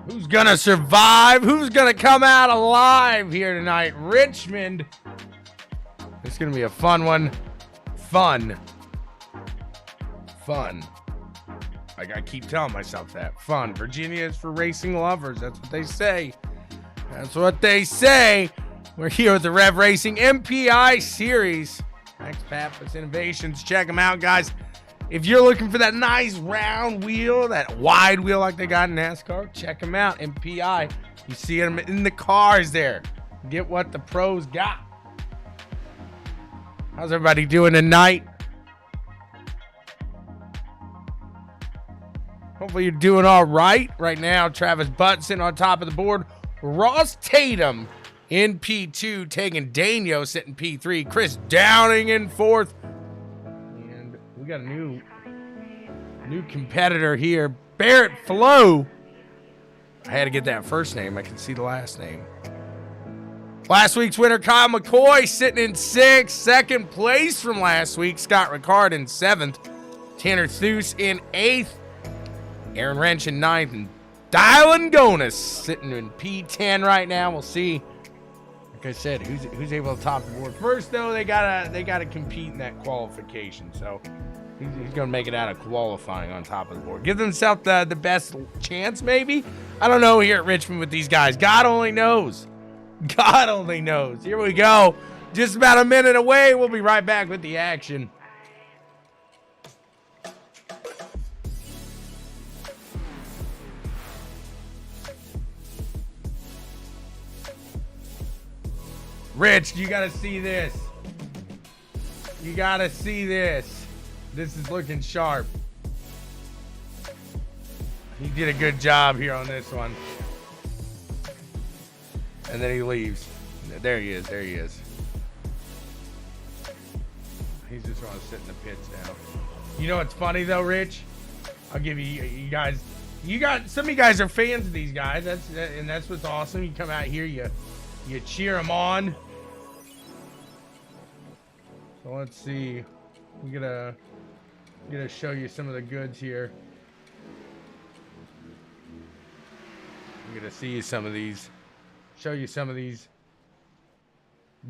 Who's gonna survive? Who's gonna come out alive here tonight? Richmond. It's gonna be a fun one. Fun. Like I keep telling myself that. Fun. Virginia is for racing lovers. That's what they say. That's what they say. We're here with the Rev Racing MPI series. Thanks, Pappas Innovations. Check them out, guys. If you're looking for that nice round wheel, that wide wheel like they got in NASCAR, check them out. MPI. You see them in the cars there. Get what the pros got. How's everybody doing tonight? Hopefully you're doing all right. Right now, Travis Butson on top of the board. Ross Tatum in P2, taking Daniel sitting P3. Chris Downing in fourth. And we got a new competitor here. Barrett Flo. I had to get that first name. I can see the last name. Last week's winner, Kyle McCoy, sitting in sixth. Second place from last week, Scott Ricard in seventh. Tanner Thues in eighth. Aaron Wrench in ninth. And Dylan Gonis sitting in P10 right now. We'll see. Like I said, who's able to top the board first, though. They gotta compete in that qualification. So he's gonna make it out of qualifying on top of the board. Give themselves the best chance, maybe. I don't know here at Richmond with these guys. God only knows. God only knows. Here we go. Just about a minute away. We'll be right back with the action. Rich, you gotta see this. You gotta see this. This is looking sharp. He did a good job here on this one. And then he leaves. There he is. There he is. He's just going to sit in the pits now. You know what's funny though, Rich? I'll give you guys. Some of you guys are fans of these guys. That's what's awesome. You come out here, you cheer them on. So let's see. We're gonna show you some of the goods here. I'm gonna see you some of these. Show you some of these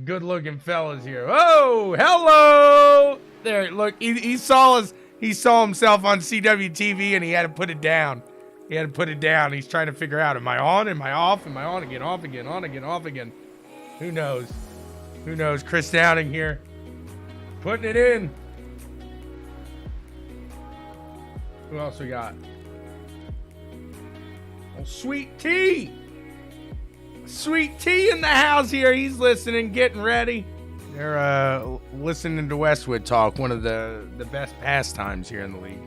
good-looking fellas here. Oh, hello! There, look, he saw himself on CWTV and he had to put it down. He's trying to figure out, am I on? Am I off? Am I on again? Off again? On again? Off again? Who knows? Who knows? Chris Downing here, putting it in. Who else we got? Oh, Sweet Tea. Sweet Tea in the house here. He's listening, getting ready. They're listening to Westwood talk, one of the best pastimes here in the league.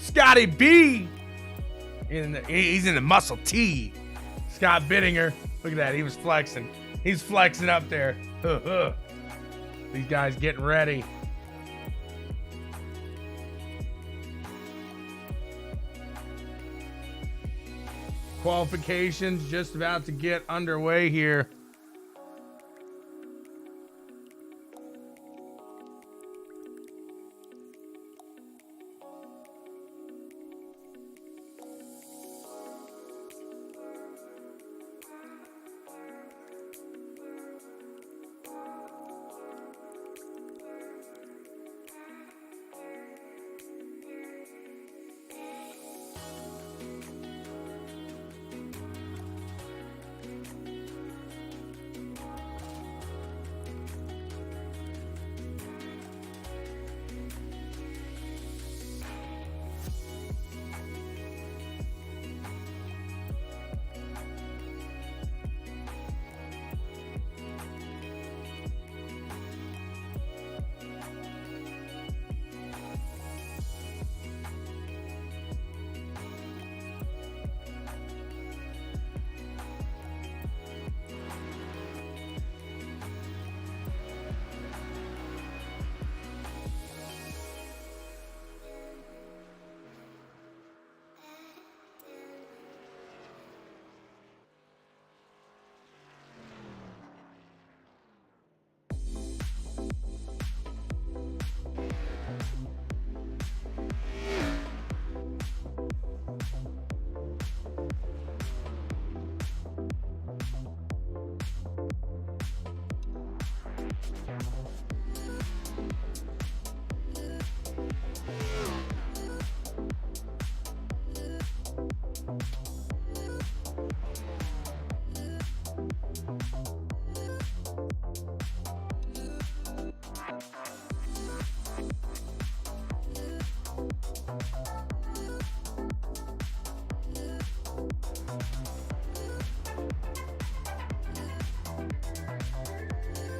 Scotty B. He's in the muscle T. Scott Bittinger. Look at that. He was flexing. He's flexing up there. These guys getting ready. Qualifications just about to get underway here.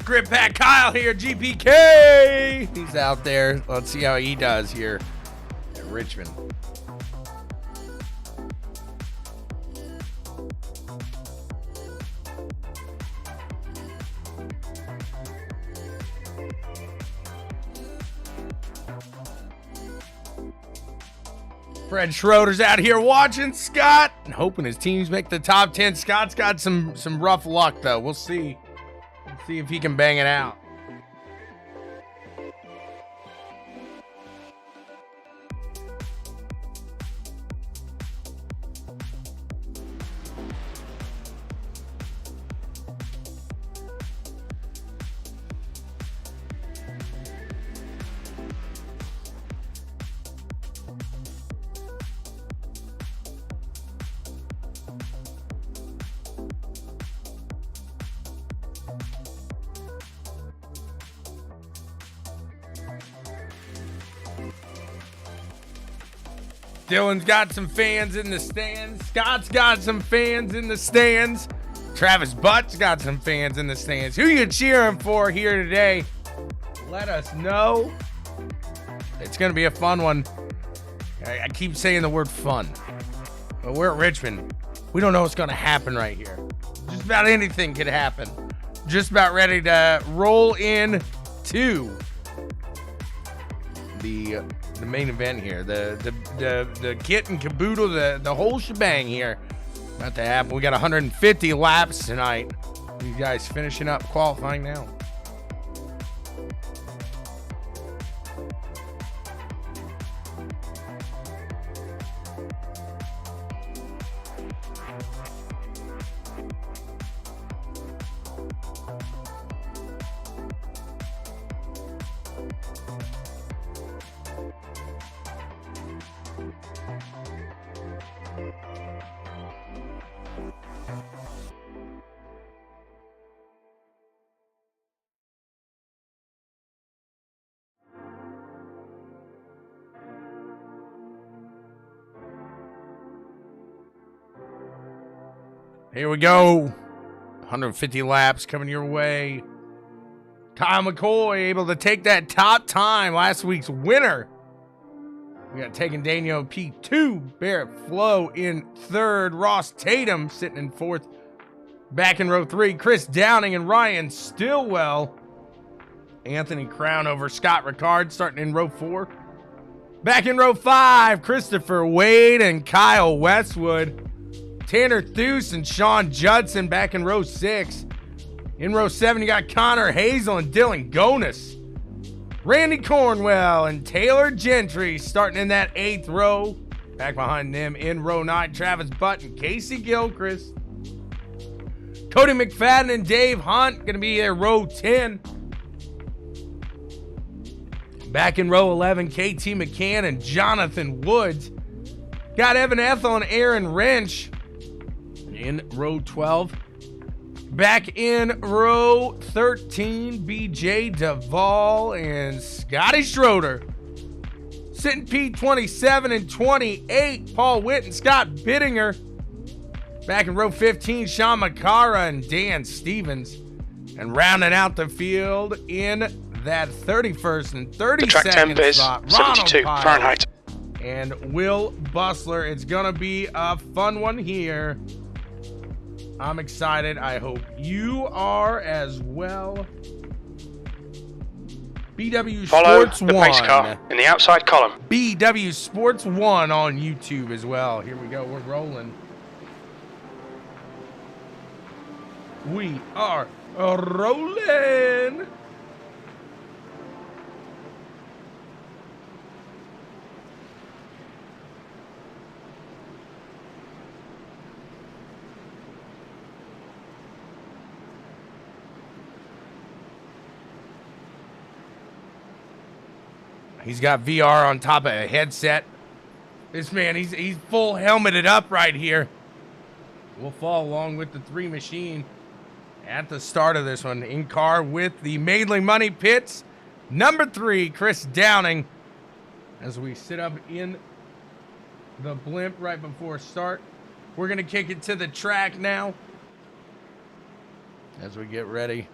Grip Pack Kyle here, GPK. He's out there. Let's see how he does here at Richmond. Fred Schroeder's out here watching Scott and hoping his teams make the top 10. Scott's got some rough luck though. We'll see. Let's see if he can bang it out. Dylan's got some fans in the stands. Scott's got some fans in the stands. Travis Butt's got some fans in the stands. Who you cheering for here today? Let us know. It's going to be a fun one. I keep saying the word fun. But we're at Richmond. We don't know what's going to happen right here. Just about anything could happen. Just about ready to roll in to the main event here, the kit and caboodle, the whole shebang here. About to happen. We got 150 laps tonight. You guys finishing up qualifying now. Here we go. 150 laps coming your way. Kyle McCoy able to take that top time, last week's winner. We got Taking Daniel P2, Barrett Flo in third, Ross Tatum sitting in fourth. Back in row 3, Chris Downing and Ryan Stillwell. Anthony Crown over Scott Ricard starting in row 4. Back in row 5, Christopher Wade and Kyle Westwood. Tanner Thues and Sean Judson back in row 6. In row 7, you got Connor Hazel and Dylan Gonis. Randy Cornwell and Taylor Gentry starting in that 8th row. Back behind them in row 9, Travis Butt and Casey Gilchrist. Cody McFadden and Dave Hunt going to be there row 10. Back in row 11, KT McCann and Jonathan Woods. Got Evan Ethel and Aaron Wrench in row 12. Back in row 13, BJ Duvall and Scotty Schroeder. Sitting P27 and 28, Paul Witt and Scott Bittinger. Back in row 15, Sean Makara and Dan Stevens. And rounding out the field in that 31st and 32nd spot, 72 Fahrenheit. And Will Bustler. It's going to be a fun one here. I'm excited. I hope you are as well. BW Follow Sports the 1. pace car in the outside column. BW Sports 1 on YouTube as well. Here we go. We're rolling. We are rolling. He's got VR on top of a headset. This man, he's full helmeted up right here. We'll follow along with the 3 machine at the start of this one. In car with the Maidling Money Pits, number 3, Chris Downing. As we sit up in the blimp right before start. We're going to kick it to the track now as we get ready.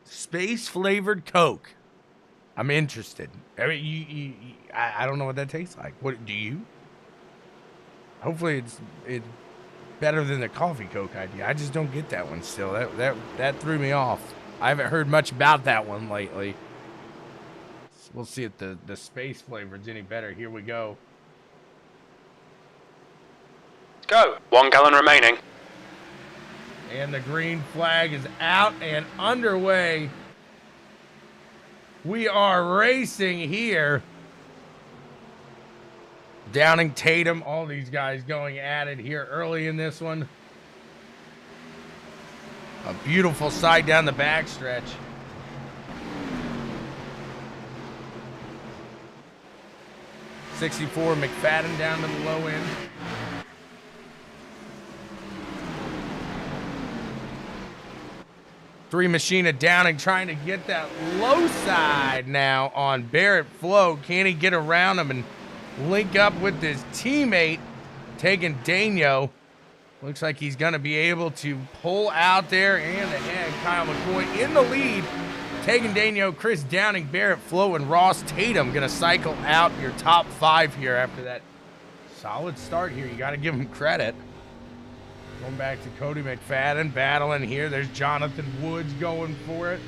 Space flavored Coke. I'm interested. I mean, I don't know what that tastes like. What do you? Hopefully, it's better than the coffee Coke idea. I just don't get that one still. That threw me off. I haven't heard much about that one lately. We'll see if the space flavor is any better. Here we go. Go. 1 gallon remaining. And the green flag is out and underway. We are racing here. Downing, Tatum, all these guys going at it here early in this one. A beautiful sight down the backstretch. '64 McFadden down to the low end. Three Machine of Downing trying to get that low side now on Barrett Flo. Can he get around him and link up with his teammate, Taking Daniel? Looks like he's going to be able to pull out there and ahead. Kyle McCoy in the lead. Taking Daniel, Chris Downing, Barrett Flo, and Ross Tatum going to cycle out your top 5 here after that solid start here. You got to give him credit. Going back to Cody McFadden, battling here. There's Jonathan Woods going for it.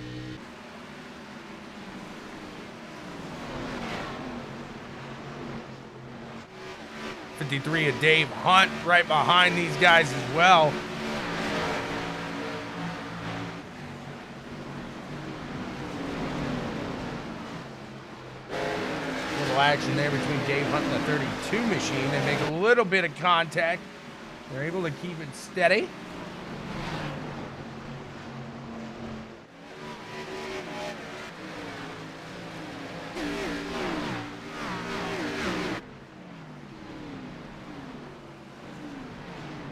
'53 of Dave Hunt right behind these guys as well. Little action there between Dave Hunt and the 32 Machine. They make a little bit of contact. They're able to keep it steady.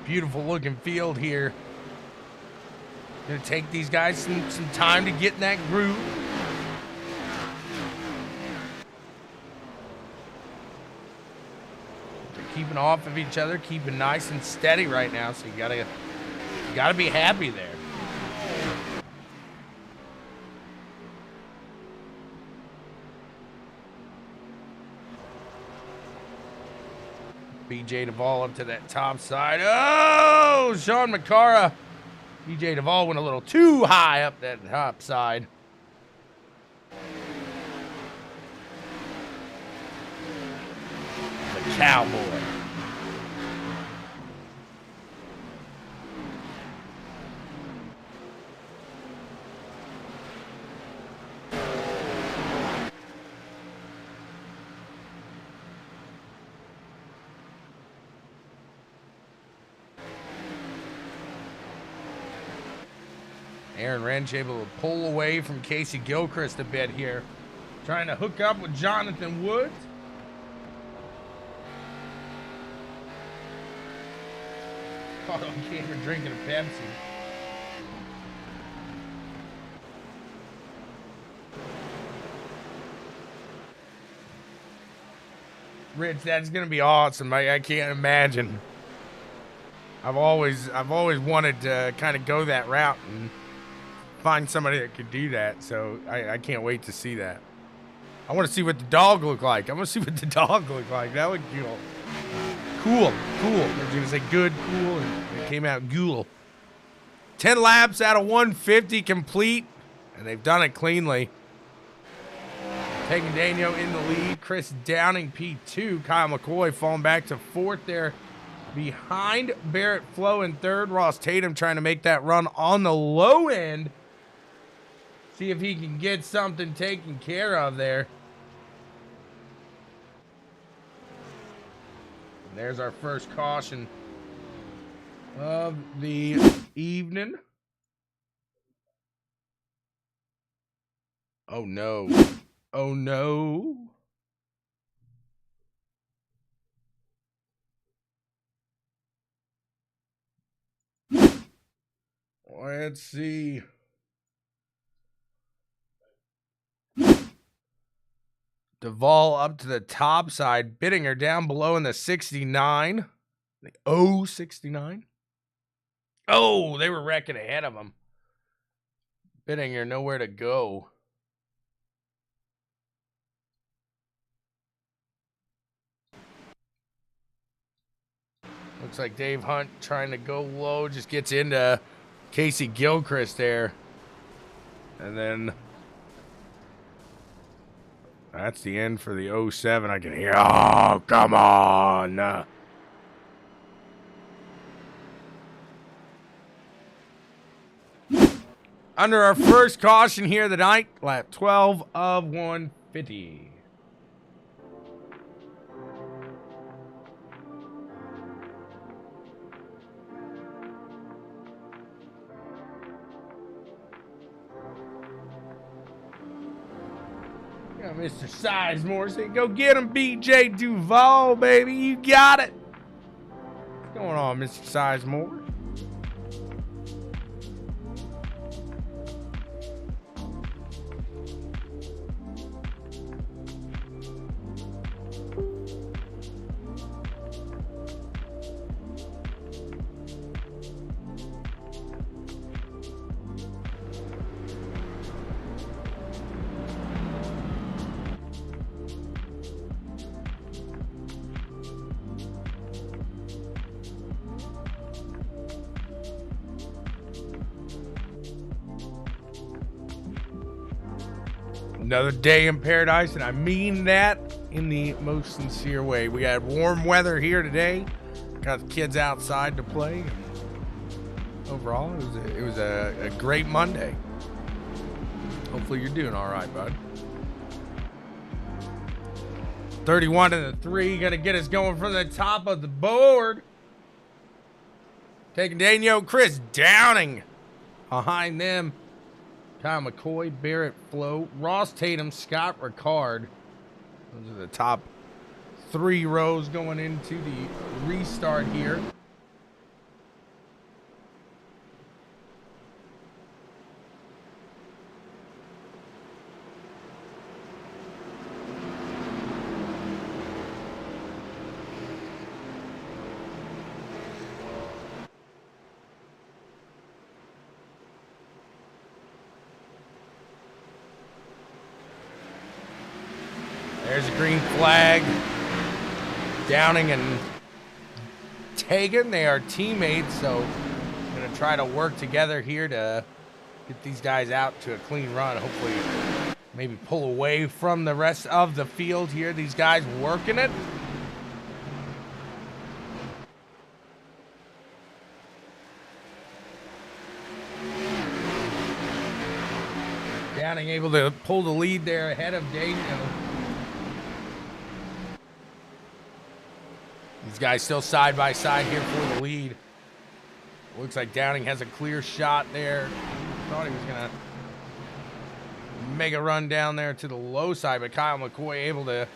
Beautiful looking field here. Gonna take these guys some time to get in that groove. keeping off of each other, keeping nice and steady right now. So you gotta be happy there. BJ Duvall up to that top side. Oh, Sean McCara. BJ Duvall went a little too high up that top side. The cowboy. Aaron Wrench able to pull away from Casey Gilchrist a bit here. Trying to hook up with Jonathan Woods. Oh, Gamer drinking a Pepsi. Rich, that's gonna be awesome. I can't imagine. I've always wanted to kind of go that route and find somebody that could do that, so I can't wait to see that. I want to see what the dog look like. I want to see what the dog look like. That would be cool. I was gonna say good, cool, and it came out ghoul. 10 laps out of 150 complete, and they've done it cleanly. Taking Daniel in the lead. Chris Downing P2. Kyle McCoy falling back to fourth there. Behind Barrett Flo in third. Ross Tatum trying to make that run on the low end. See if he can get something taken care of there. And there's our first caution of the evening. Oh no. Oh no. Let's see. Duvall up to the top side. Bittinger down below in the 69. The 069. Oh, they were wrecking ahead of him. Bittinger nowhere to go. Looks like Dave Hunt trying to go low. Just gets into Casey Gilchrist there. And then that's the end for the 07. I can hear, oh, come on. Under our first caution here of the night, lap 12 of 150. Mr. Sizemore saying, go get him, BJ Duvall, baby. You got it. What's going on, Mr. Sizemore? Another day in paradise, and I mean that in the most sincere way. We had warm weather here today. Got the kids outside to play. Overall, it was a great Monday. Hopefully you're doing all right, bud. 31 to the 3, gonna get us going from the top of the board. Taking Daniel, Chris Downing behind them. Kyle McCoy, Barrett Flo, Ross Tatum, Scott Ricard. Those are the top 3 rows going into the restart here. There's a green flag. Downing and Tegan, they are teammates, so going to try to work together here to get these guys out to a clean run. Hopefully, maybe pull away from the rest of the field here. These guys working it. Downing able to pull the lead there ahead of Daniel. These guys still side by side here for the lead. Looks like Downing has a clear shot there. Thought he was gonna make a run down there to the low side, but Kyle McCoy able to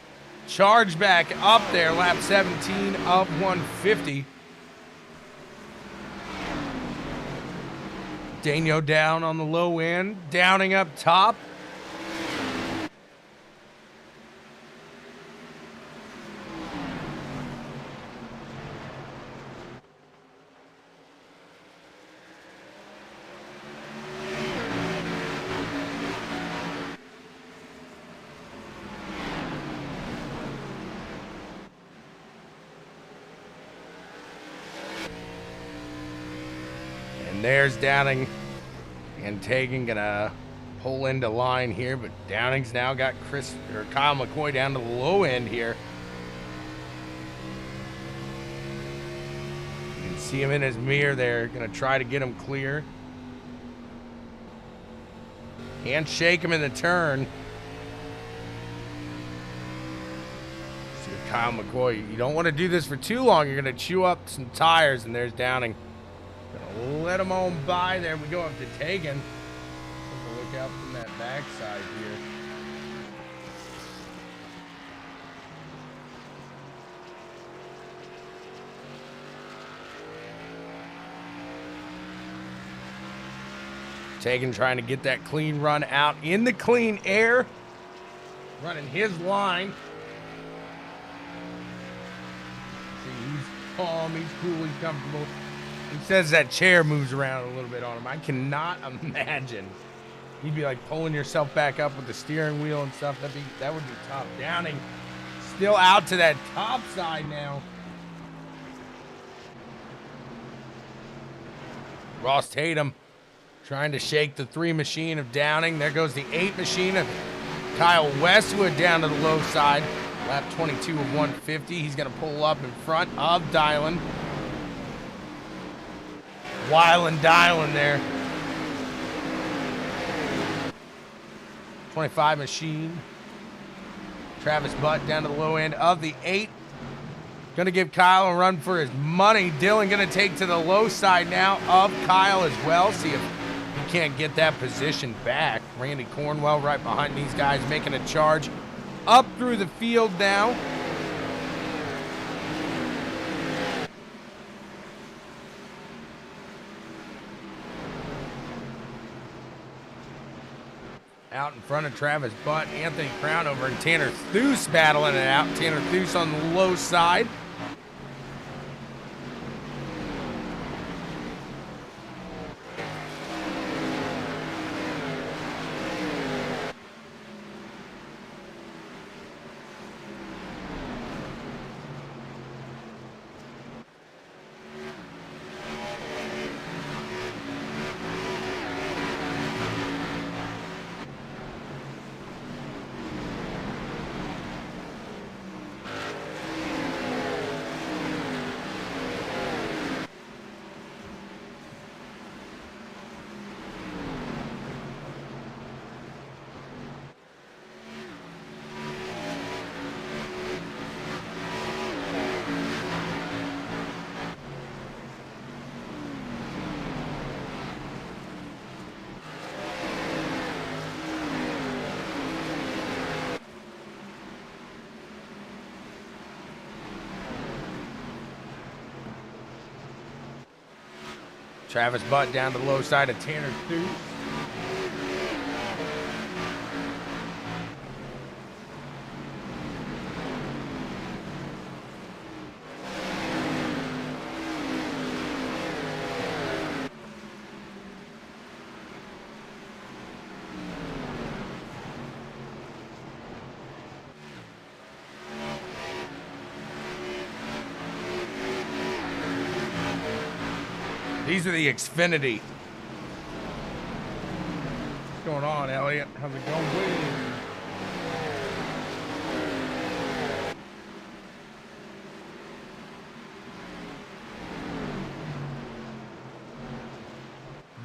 charge back up there. Lap 17 of 150. Daniel down on the low end. Downing up top. And there's Downing and Tegan gonna pull into line here, but Downing's now got Kyle McCoy down to the low end here. You can see him in his mirror there, gonna try to get him clear. Can't shake him in the turn. See Kyle McCoy, you don't want to do this for too long. You're gonna chew up some tires, and there's Downing. Gonna let him on by there. We go up to Tegan. Look out from that backside here. Tegan trying to get that clean run out in the clean air. Running his line. See, he's calm, he's cool, he's comfortable. He says that chair moves around a little bit on him. I cannot imagine. You'd be like pulling yourself back up with the steering wheel and stuff. That would be tough. Downing still out to that top side now. Ross Tatum trying to shake the 3 machine of Downing. There goes the 8 machine of Kyle Westwood down to the low side. Lap 22 of 150. He's going to pull up in front of Dylan. While dialing there. 25 machine. Travis Butt down to the low end of the 8. Gonna give Kyle a run for his money. Dylan gonna take to the low side now of Kyle as well. See if he can't get that position back. Randy Cornwell right behind these guys making a charge up through the field now. Out in front of Travis Butt, Anthony Crownover and Tanner Thues battling it out. Tanner Thues on the low side. Travis Butt down to the low side of Tanner Thues. These are the Xfinity. What's going on, Elliot? How's it going?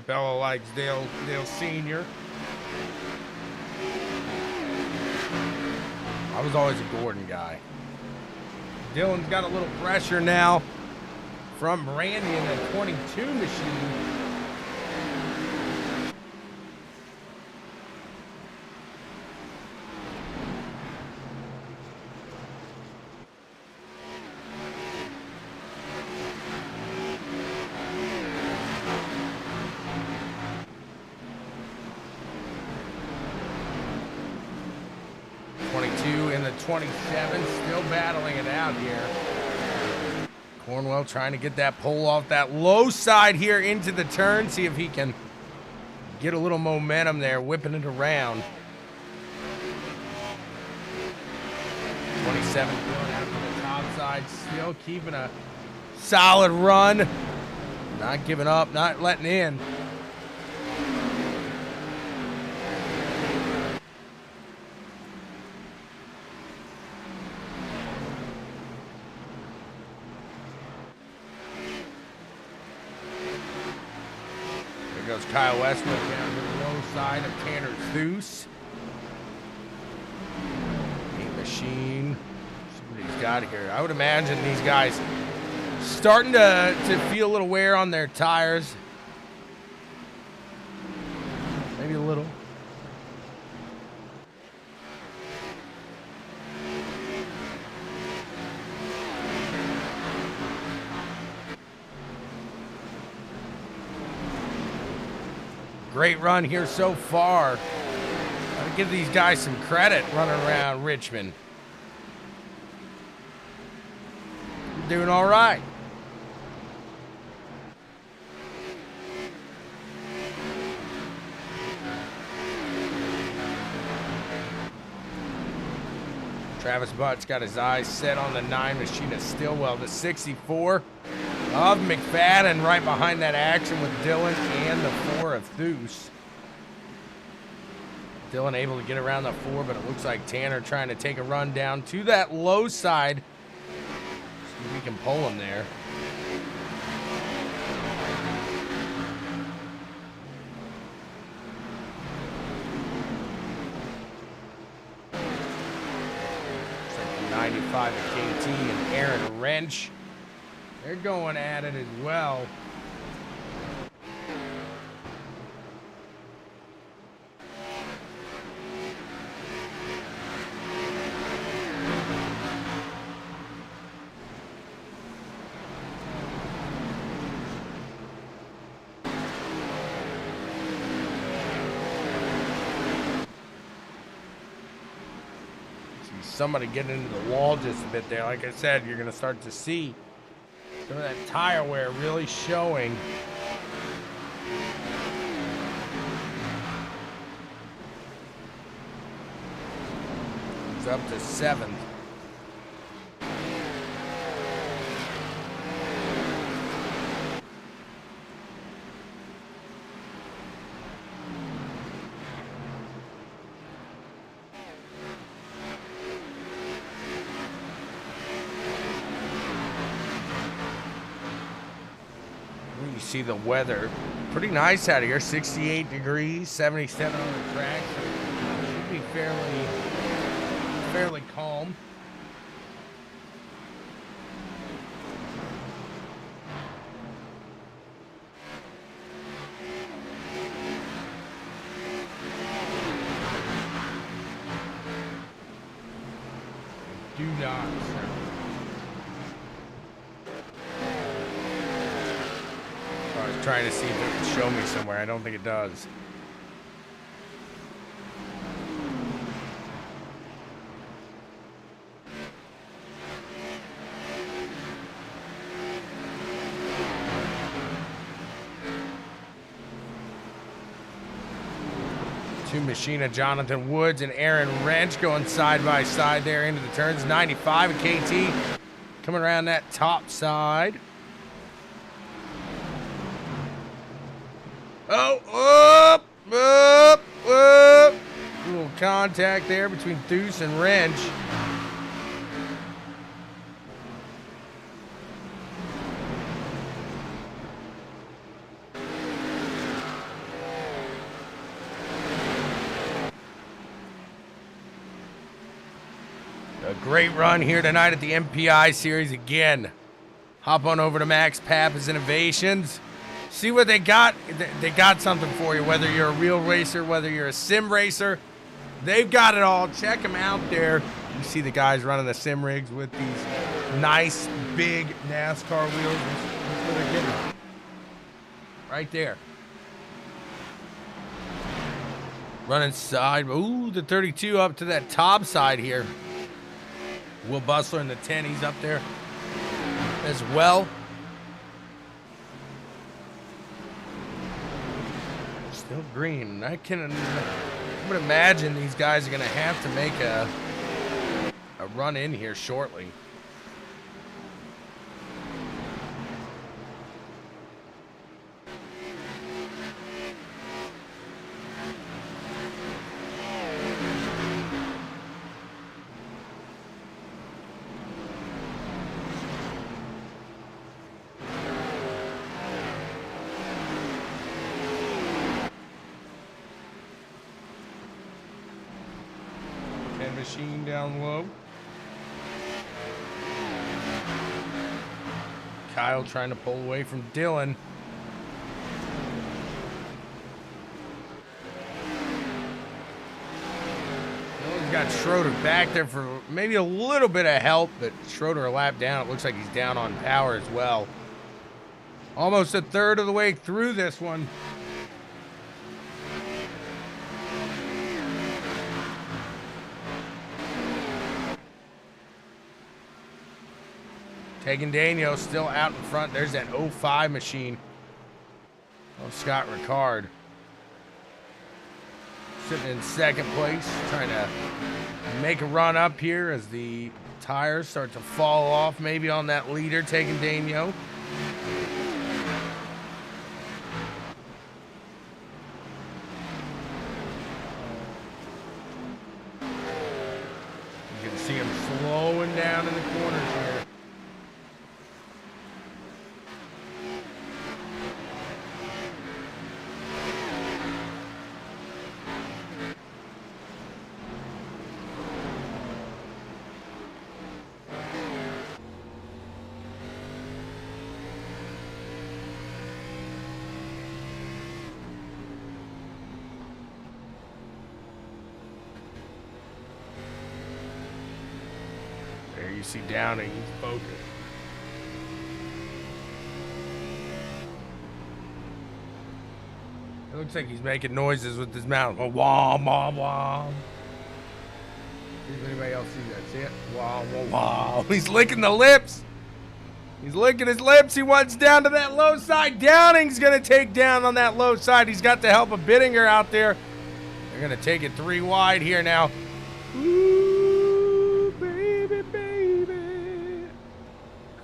Bella likes Dale Sr. I was always a Gordon guy. Dylan's got a little pressure now from Randy in the 22 machine. In the 27, still battling it out here. Cornwell trying to get that pole off that low side here into the turn. See if he can get a little momentum there, whipping it around. 27 going out to the top side, still keeping a solid run. Not giving up, not letting in. Goes Kyle Westbrook down to the low side of Tanner Theus. Paint machine. See what he's got here. I would imagine these guys starting to feel a little wear on their tires. Maybe a little. Great run here so far. Gotta give these guys some credit running around Richmond. Doing all right. Travis Butt's got his eyes set on the 9 machine of Stillwell. The 64 of McFadden right behind that action with Dylan and the 4 of Theus. Dylan able to get around the 4, but it looks like Tanner trying to take a run down to that low side. See if we can pull him there. Looks like the 95 of KT and Aaron Wrench. They're going at it as well. See somebody getting into the wall just a bit there. Like I said, you're going to start to see some of that tire wear really showing. It's up to 7th. You see the weather pretty nice out here, 68 degrees, 77 on the track. So should be fairly calm. Do not. I was trying to see if it would show me somewhere. I don't think it does. Two Machina, Jonathan Woods and Aaron Wrench going side by side there into the turns. 95 and KT coming around that top side. Oh, up. Little contact there between Deuce and Wrench. A great run here tonight at the MPI series again. Hop on over to Max Pappas Innovations. See what they got. They got something for you, whether you're a real racer, whether you're a sim racer. They've got it all. Check them out there. You see the guys running the sim rigs with these nice, big NASCAR wheels. That's what they're getting. Right there. Running side. Ooh, the 32 up to that top side here. Will Bustler in the 10. He's up there as well. Still green. I would imagine these guys are going to have to make a run in here shortly. Machine down low. Kyle trying to pull away from Dylan. Dylan's got Schroeder back there for maybe a little bit of help, but Schroeder a lap down. It looks like he's down on power as well. Almost a third of the way through this one. Taking Daniel still out in front. There's that 05 machine. Oh, Scott Ricard. Sitting in second place. Trying to make a run up here as the tires start to fall off. Maybe on that leader taking Daniel. You can see him slowing down in the corners here. You see Downing, he's focused. It looks like he's making noises with his mouth. Wah, wah, wah. See if anybody else sees that. See it? Wah, wah, wah. He's licking the lips. He's licking his lips. He wants down to that low side. Downing's going to take down on that low side. He's got the help of Bittinger out there. They're going to take it 3 wide here now. Ooh, baby, baby.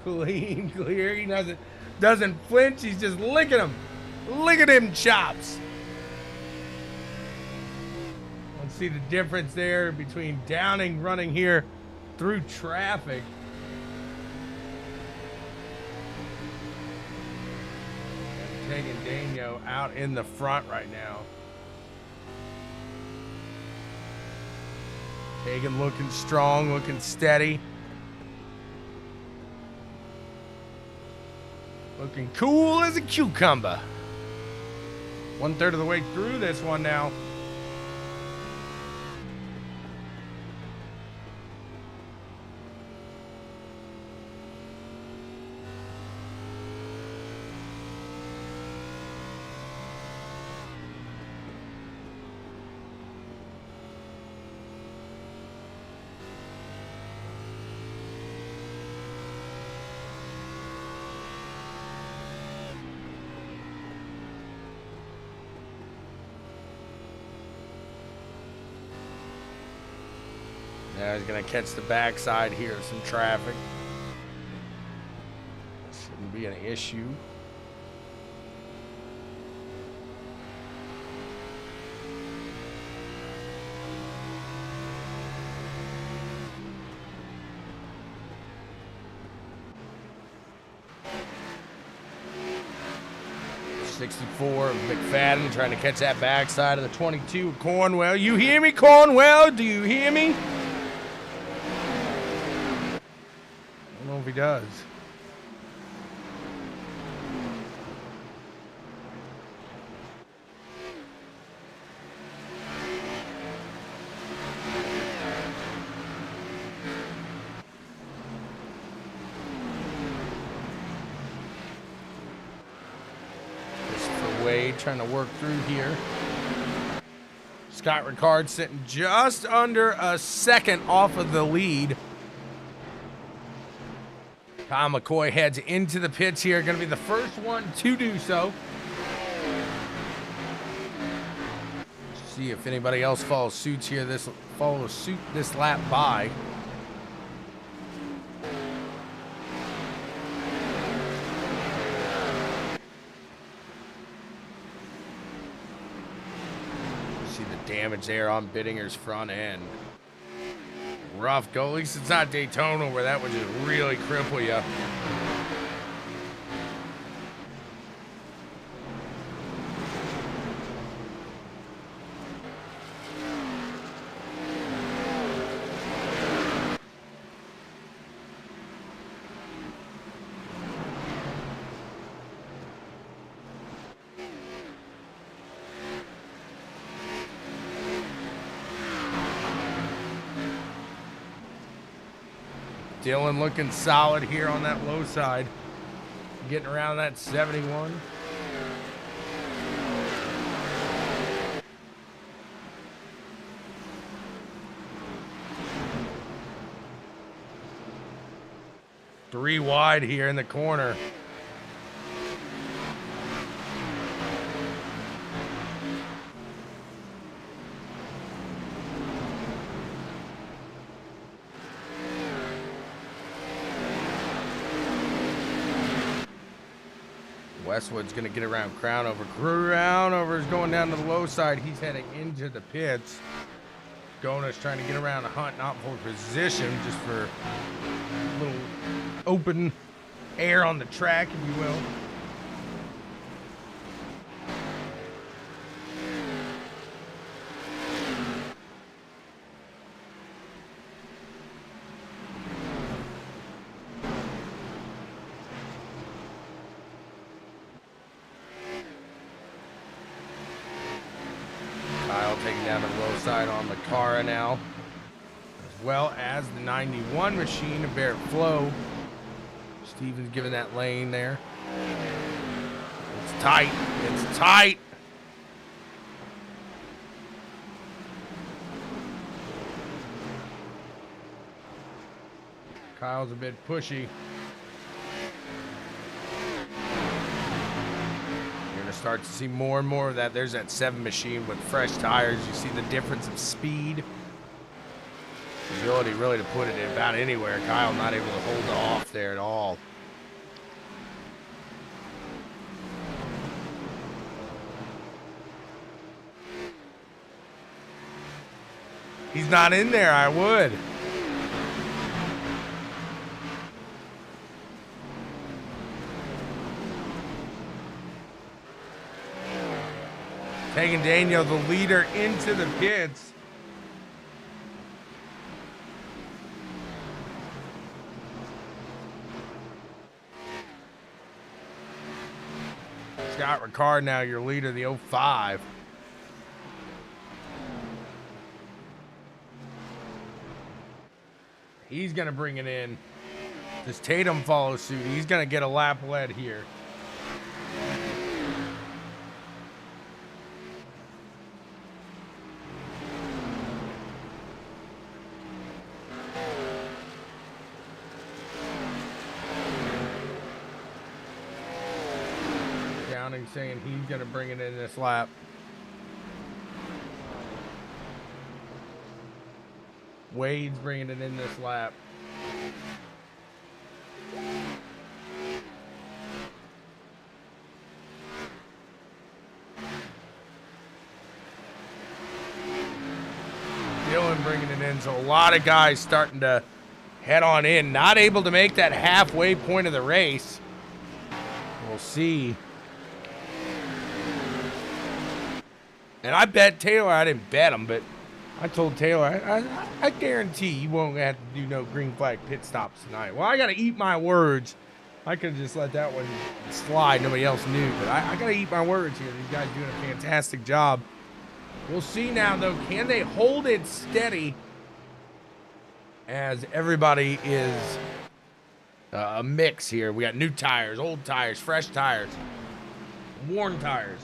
Clean, clear. He doesn't flinch. He's just licking them. Look at him chops. Let's see the difference there between Downing running here through traffic. And taking Daniel out in the front right now. Hagen looking strong, looking steady. Looking cool as a cucumber. 1/3 of the way through this one now. Now he's going to catch the backside here, some traffic. Shouldn't be an issue. 64 of McFadden trying to catch that backside of the 22 of Cornwell. You hear me, Cornwell? Do you hear me? I don't know if he does. Trying to work through here. Scott Ricard sitting just under a second off of the lead. Kyle McCoy heads into the pits here. Going to be the first one to do so. See if anybody else follows suit here. This lap by. Damage there on Bittinger's front end. Rough go. At least it's not Daytona where that would just really cripple you. Dylan looking solid here on that low side. Getting around that 71. Three wide here in the corner. Westwood's going to get around Crownover. Crownover is going down to the low side. He's heading into the pits. Gona's trying to get around the Hunt, not for position, just for a little open air on the track, if you will. Taking down the low side on the Cara now, as well as the 91 machine of Barrett Flow. Stevens giving that lane there. It's tight. It's tight. Kyle's a bit pushy. Start to see more and more of that. There's that 7 machine with fresh tires. You see the difference of speed. The ability really to put it in about anywhere. Kyle not able to hold off there at all. He's not in there, I would. Taking Daniel, the leader, into the pits. Scott Ricard now your leader, the 05. He's going to bring it in. Does Tatum follow suit? He's going to get a lap lead here. Saying he's going to bring it in this lap. Wade's bringing it in this lap. Dylan bringing it in. So a lot of guys starting to head on in. Not able to make that halfway point of the race. We'll see And I bet Taylor, I didn't bet him, but I told Taylor, I guarantee you won't have to do no green flag pit stops tonight. Well, I got to eat my words. I could have just let that one slide. Nobody else knew, but I got to eat my words here. These guys doing a fantastic job. We'll see now, though. Can they hold it steady as everybody is a mix here? We got new tires, old tires, fresh tires, worn tires.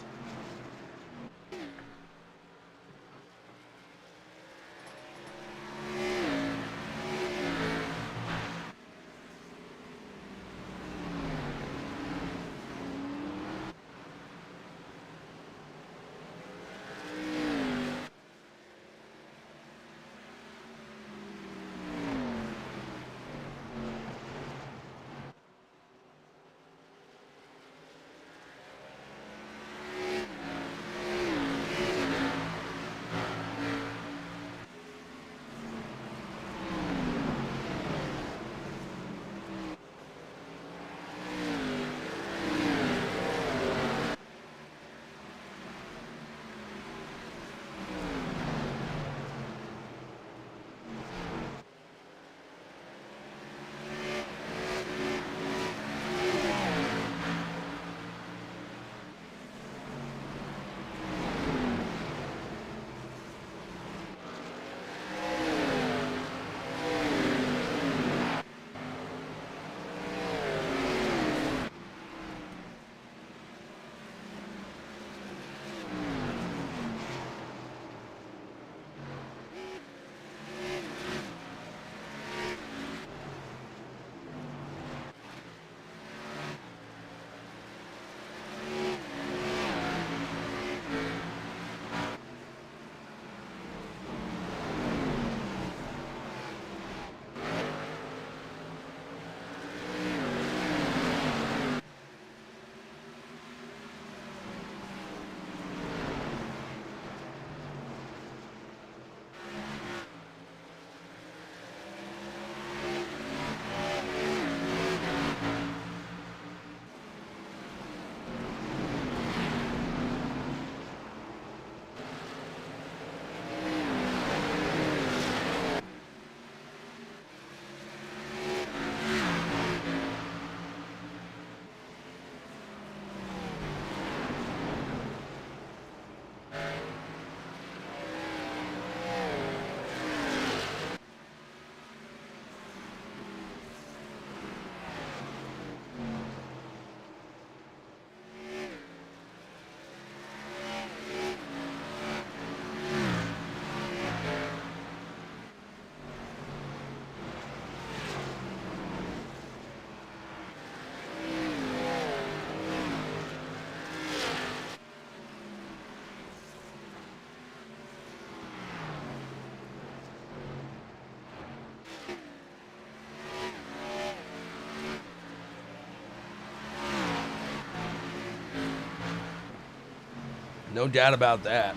No doubt about that.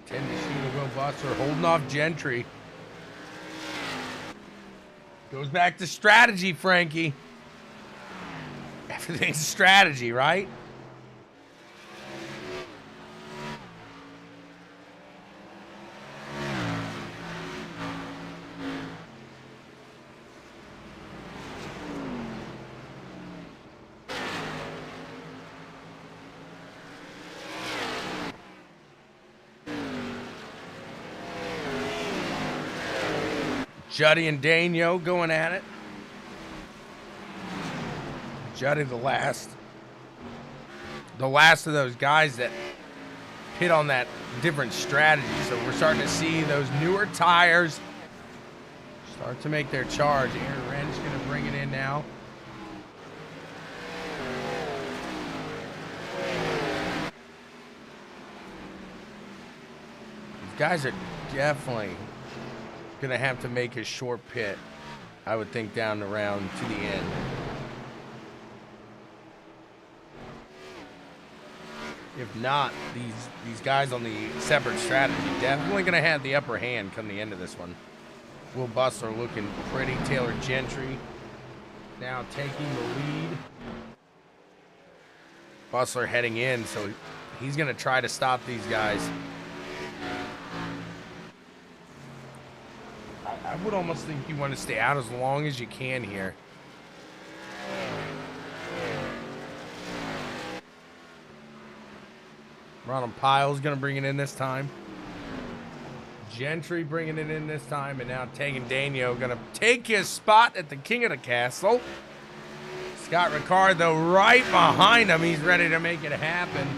10 to shoot Will Buster holding off Gentry. Goes back to strategy, Frankie. Everything's strategy, right? Juddy and Daniel going at it. Juddy the last of those guys that hit on that different strategy. So we're starting to see those newer tires start to make their charge. Aaron Wren's going to bring it in now. These guys are definitely gonna have to make a short pit, I would think, down the round to the end. If not, these guys on the separate strategy definitely gonna have the upper hand come the end of this one. Will Bustler looking pretty. Taylor Gentry now taking the lead. Bustler heading in, so He's going to try to stop these guys. I would almost think you want to stay out as long as you can here. Ronald Pyle's going to bring it in this time. Gentry bringing it in this time. And now Tegan Daniel going to take his spot at the king of the castle. Scott Ricard, though, right behind him. He's ready to make it happen.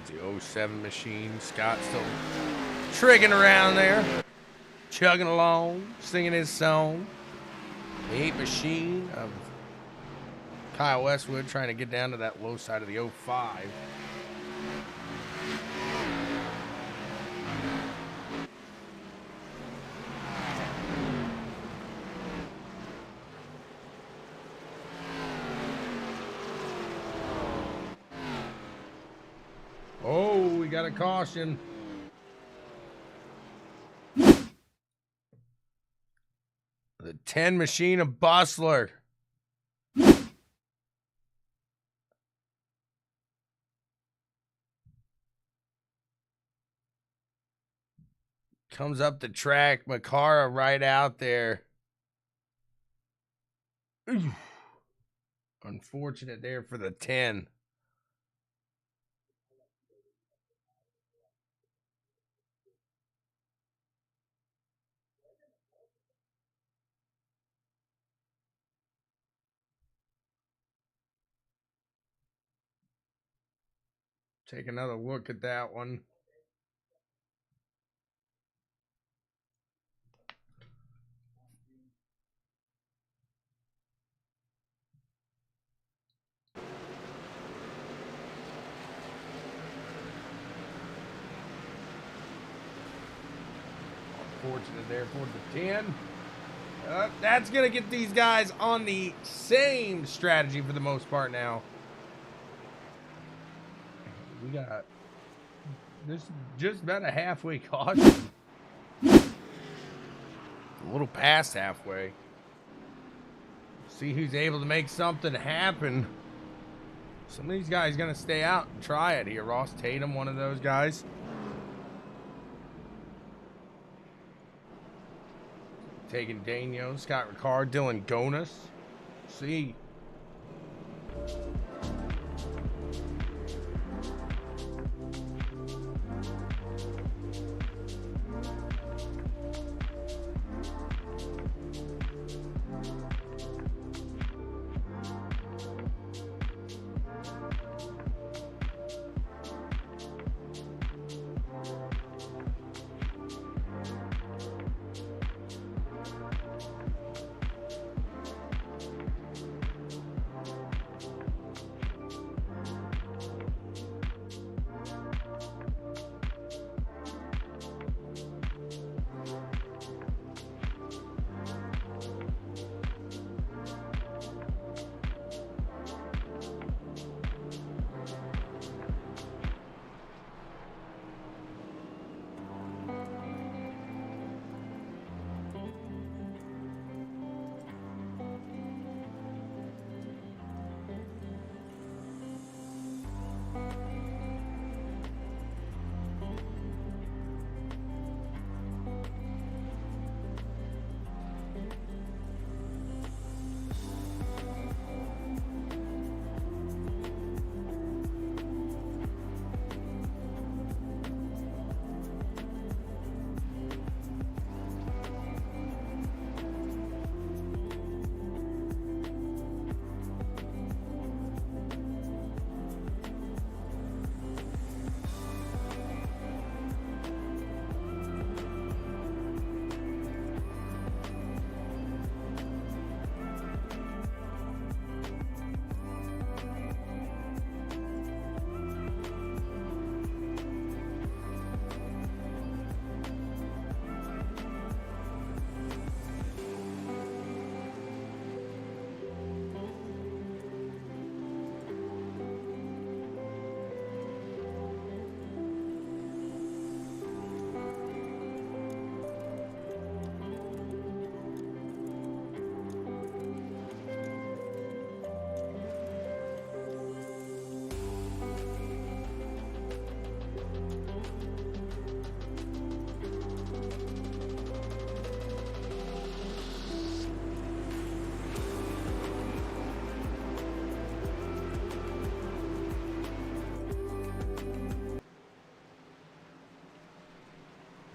The 07 machine. Scott still trigging around there, chugging along, singing his song. The 8 machine of Kyle Westwood trying to get down to that low side of the 05. Oh, we got a caution. The 10 machine of Bustler. Comes up the track. Makara right out there. Unfortunate there for the 10. Take another look at that one. Unfortunate there for the 10. That's going to get these guys on the same strategy for the most part now. We got this just about a halfway caution. A little past halfway. See who's able to make something happen. Some of these guys going to stay out and try it here. Ross Tatum, one of those guys. Taking Daniel, Scott Ricard, Dylan Gonas. See.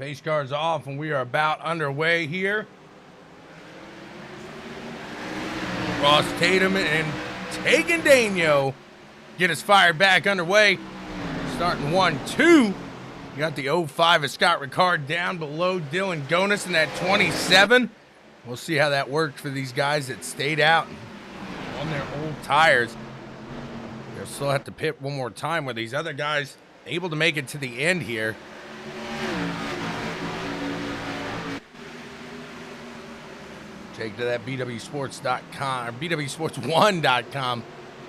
Pace car's off, and we are about underway here. Ross Tatum and Tegan Daniel get us fired back underway. Starting 1-2. You got the 05 of Scott Ricard down below Dylan Gonis in that 27. We'll see how that worked for these guys that stayed out on their old tires. They'll still have to pit one more time with these other guys able to make it to the end here. Take to that BWSPORTS.com or BWSPORTS1.com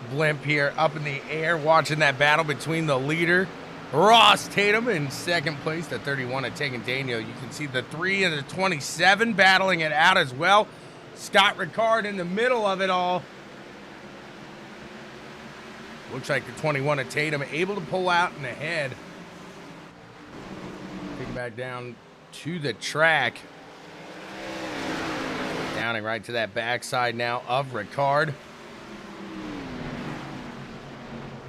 blimp here up in the air, watching that battle between the leader Ross Tatum in second place, the 31 of Tegan Daniel. You can see the 3 and the 27 battling it out as well. Scott Ricard in the middle of it all. Looks like the 21 of Tatum able to pull out and ahead. Take it back down to the track. Downing right to that backside now of Ricard.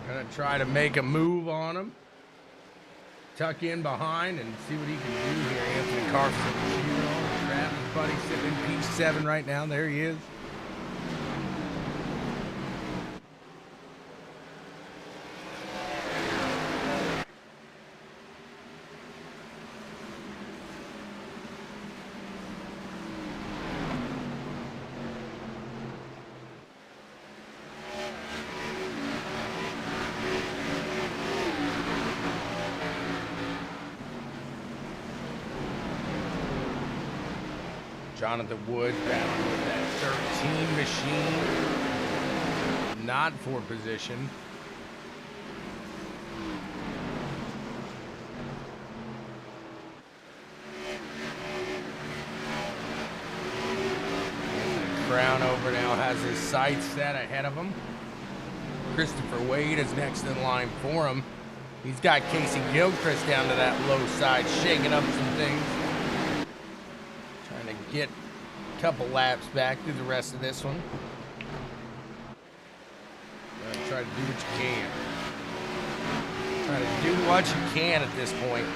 Gonna try to make a move on him. Tuck in behind and see what he can do here. Anthony Carson, Travis buddy sitting in P7 right now. There he is. Jonathan Wood battling with that 13 machine. Not for position. Crown over now has his sights set ahead of him. Christopher Wade is next in line for him. He's got Casey Gilchrist down to that low side, shaking up some things. Trying to get a couple laps back through the rest of this one. Try to do what you can. Try to do what you can at this point.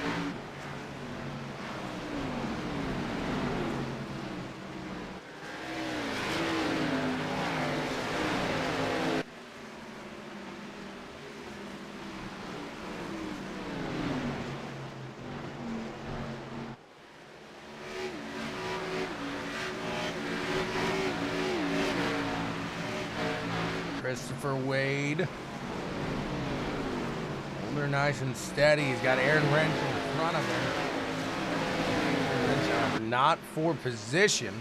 Christopher Wade. Hold her nice and steady. He's got Aaron Wrench in front of him. Not for position.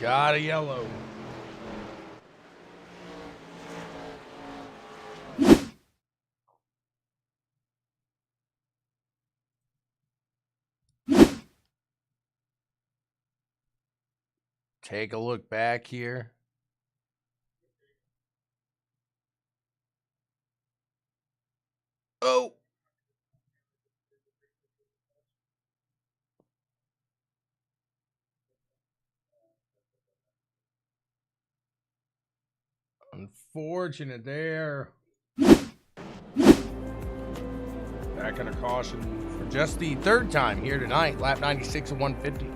Got a yellow. Take a look back here. Oh. Unfortunate there. Back under caution for just the third time here tonight. Lap 96 of 150.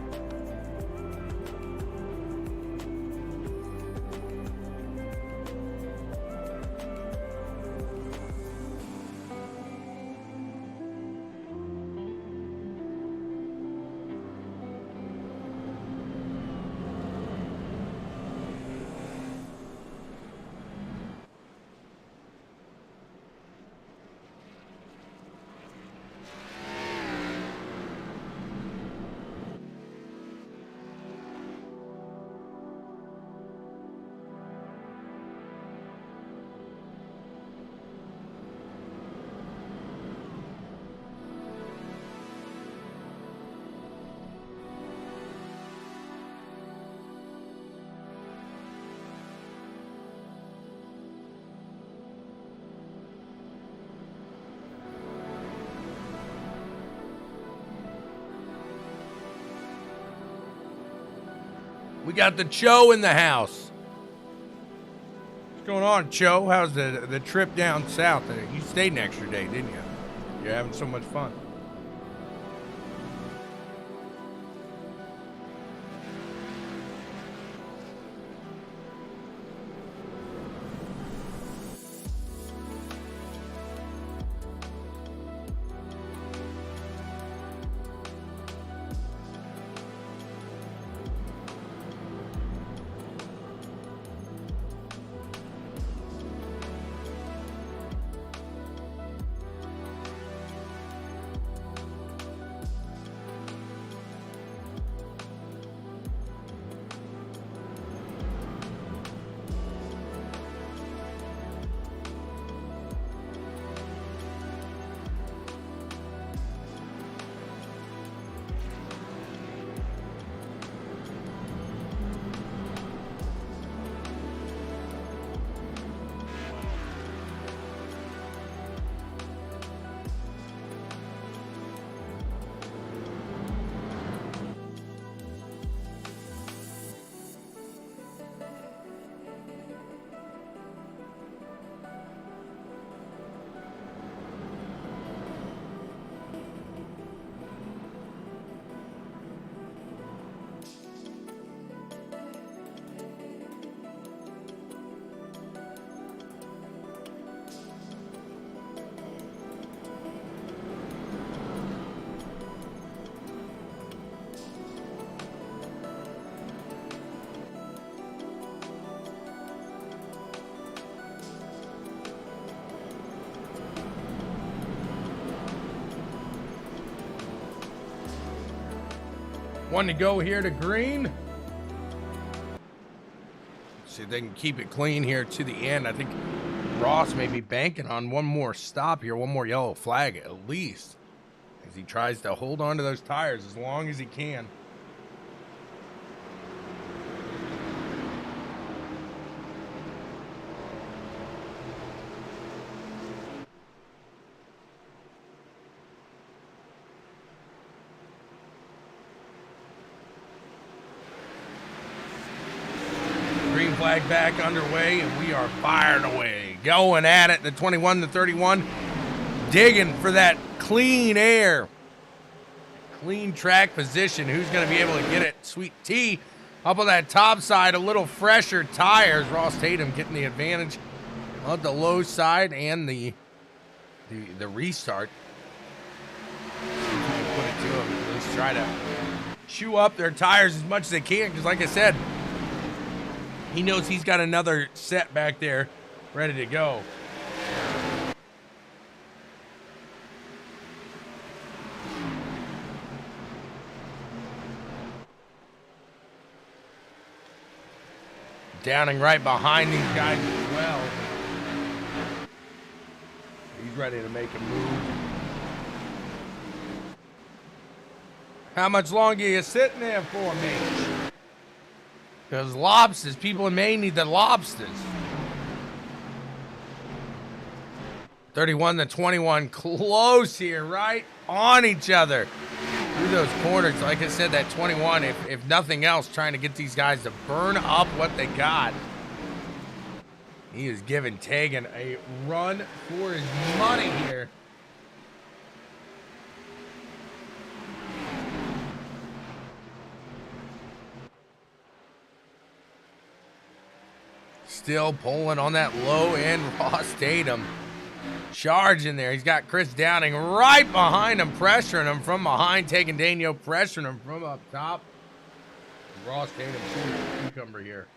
We got the Cho in the house. What's going on, Cho? How's the trip down south? You stayed an extra day, didn't you? You're having so much fun. One to go here to green. See if they can keep it clean here to the end. I think Ross may be banking on one more stop here, one more yellow flag at least, as he tries to hold on to those tires as long as he can. Flag back underway, and we are firing away, going at it. The 21 to 31, digging for that clean air, clean track position. Who's going to be able to get it? Sweet Tea up on that top side, a little fresher tires. Ross Tatum getting the advantage on the low side and the restart. Put it to them. At least try to chew up their tires as much as they can, because like I said, he knows he's got another set back there ready to go. Downing right behind these guys as well. He's ready to make a move. How much longer are you sitting there for, me? Because lobsters, people in Maine need the lobsters. 31 to 21, close here, right on each other. Through those corners, like I said, that 21, if nothing else, trying to get these guys to burn up what they got. He is giving Tegan a run for his money here. Still pulling on that low end. Ross Tatum charging there. He's got Chris Downing right behind him, pressuring him from behind. Taking Daniel, pressuring him from up top. Ross Tatum shooting a cucumber here.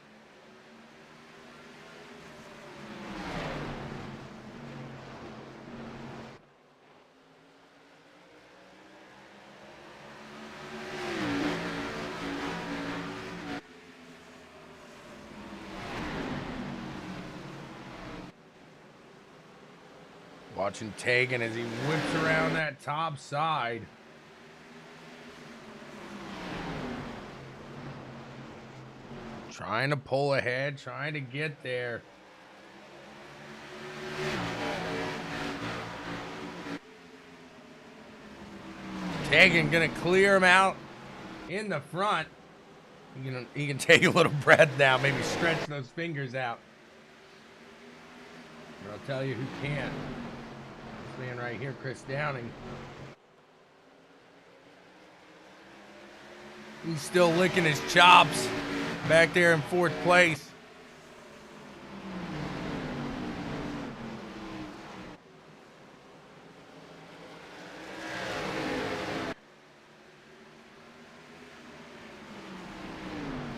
Watching Tegan as he whips around that top side. Trying to pull ahead, trying to get there. Tegan gonna clear him out in the front. He can take a little breath now, maybe stretch those fingers out. But I'll tell you who can't. man right here, Chris Downing. He's still licking his chops back there in 4th place.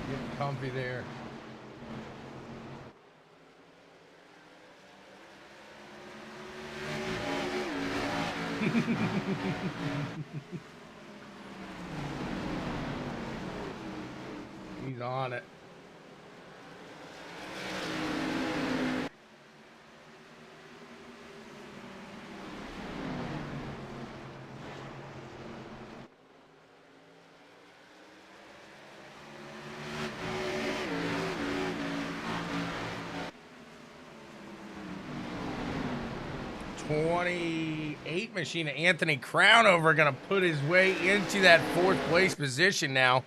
Getting comfy there. He's on it. '28 machine of Anthony Crownover gonna put his way into that 4th place position now.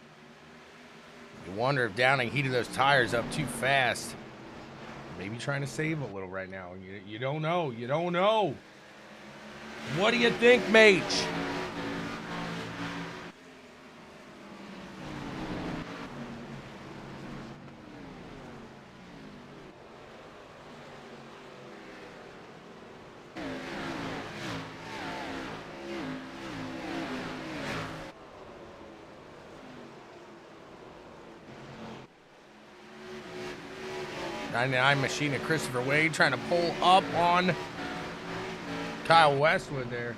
You wonder if Downing heated those tires up too fast. Maybe trying to save a little right now. You don't know. You don't know. What do you think, Mage? '99 machine of Christopher Wade trying to pull up on Kyle Westwood there.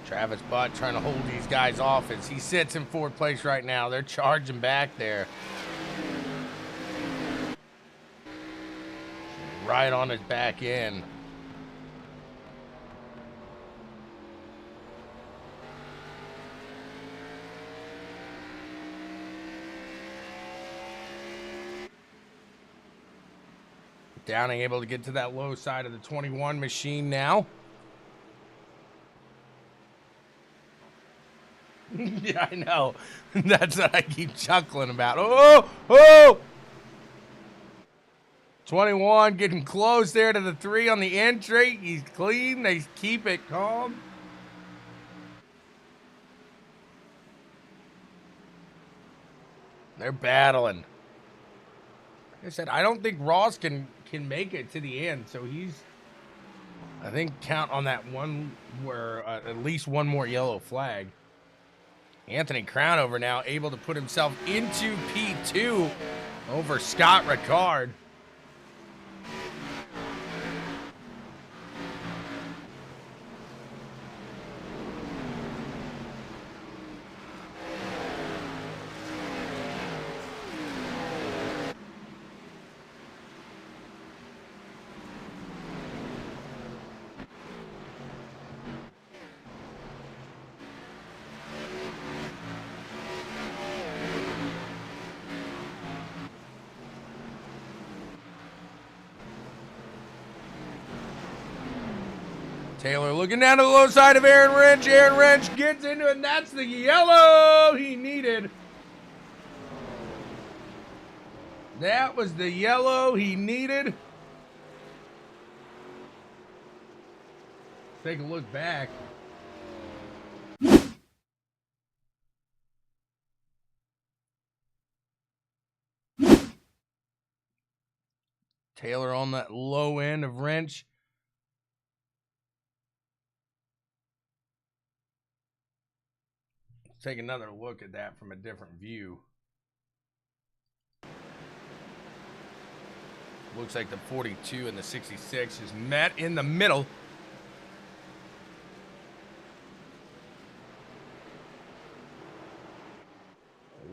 Travis Butt trying to hold these guys off as he sits in 4th place right now. They're charging back there. Right on his back end. Downing able to get to that low side of the 21 machine now. Yeah, I know. That's what I keep chuckling about. Oh! 21 getting close there to the 3 on the entry. He's clean. They keep it calm. They're battling. Like I said, I don't think Ross can make it to the end. So he's, I think, count on that one where at least one more yellow flag. Anthony Crownover now able to put himself into P2 over Scott Ricard. Taylor looking down to the low side of Aaron Wrench. Aaron Wrench gets into it, and that's the yellow he needed. That was the yellow he needed. Take a look back. Taylor on that low end of Wrench. Take another look at that from a different view. Looks like the 42 and the 66 is met in the middle.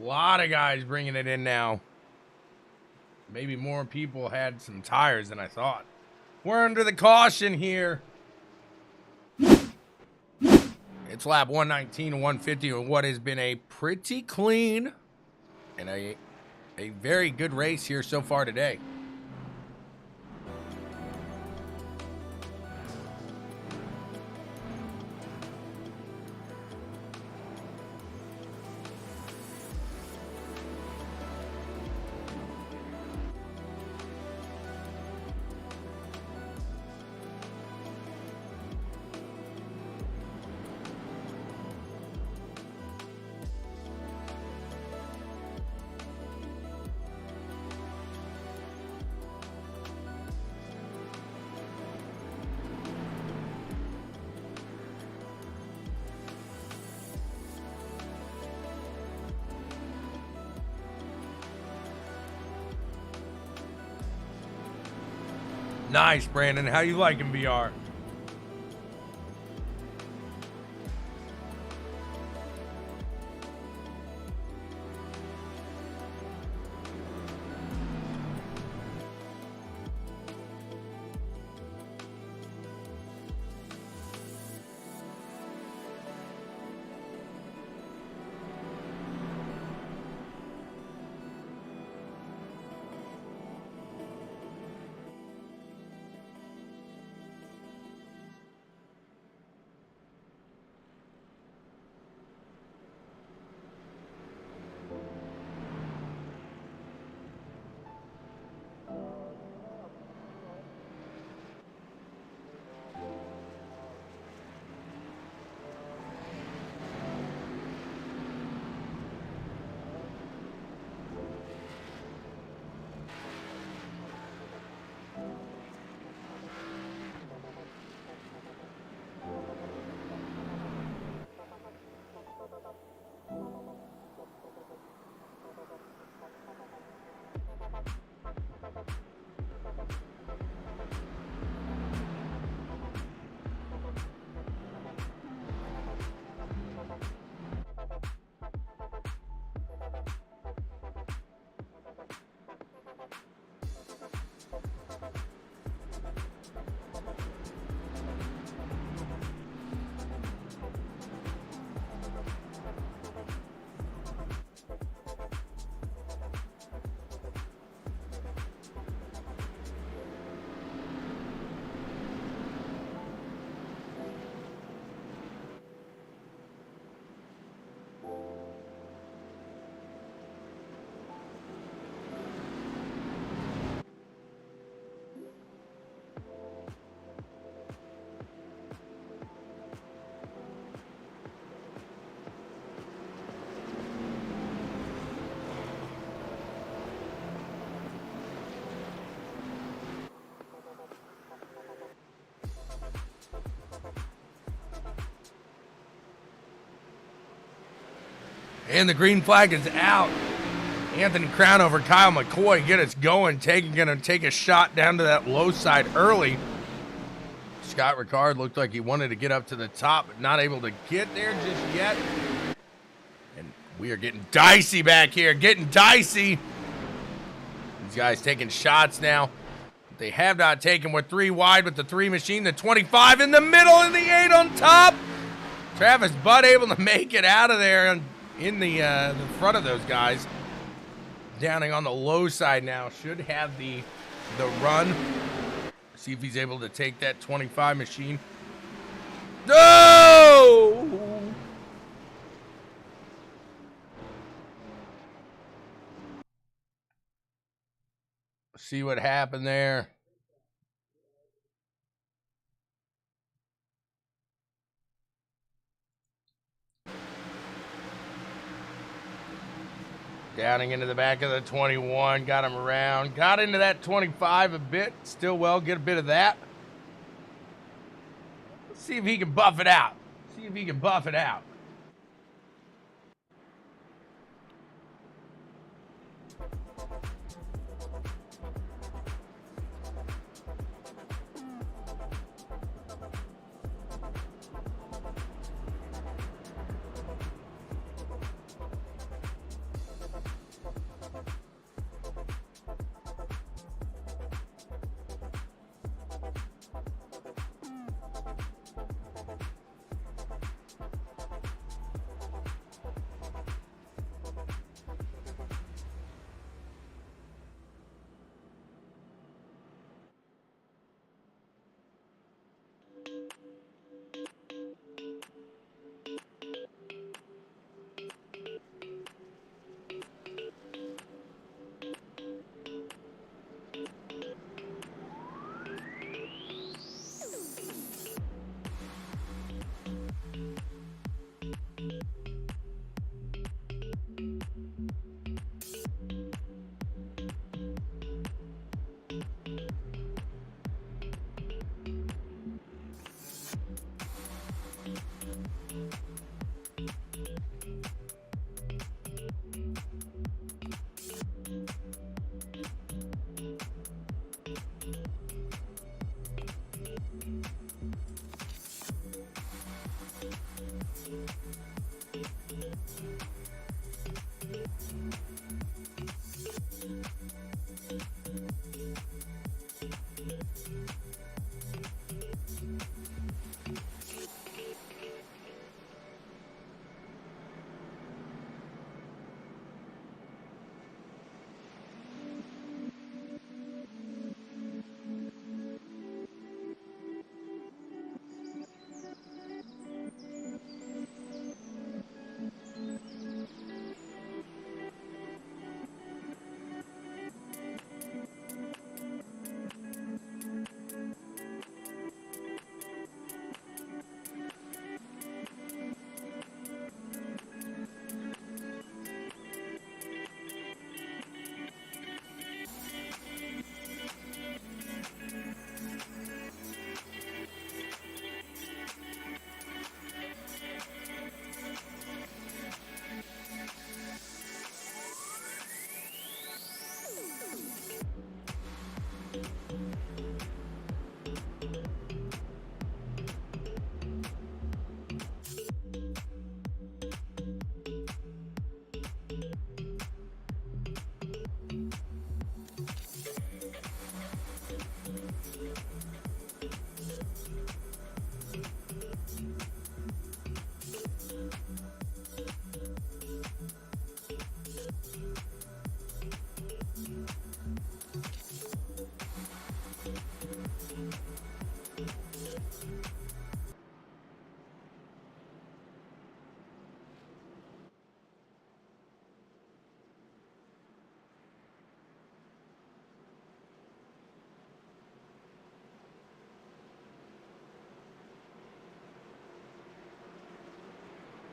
A lot of guys bringing it in now. Maybe more people had some tires than I thought. We're under the caution here. It's lap 119 and 150 on what has been a pretty clean and a a very good race here so far today. Nice, Brandon. How you liking BR? And the green flag is out. Anthony Crown over Kyle McCoy. Get us going. Gonna take a shot down to that low side early. Scott Ricard looked like he wanted to get up to the top, but not able to get there just yet. And we are getting dicey back here. Getting dicey. These guys taking shots now. They have not taken. We're 3 wide with the 3 machine. The 25 in the middle and the 8 on top. Travis Butt able to make it out of there and in the front of those guys. Downing on the low side now. Should have the run. See if he's able to take that 25 machine. No! See what happened there. Downing into the back of the 21, got him around, got into that 25 a bit, still well, get a bit of that. Let's see if he can buff it out. See if he can buff it out.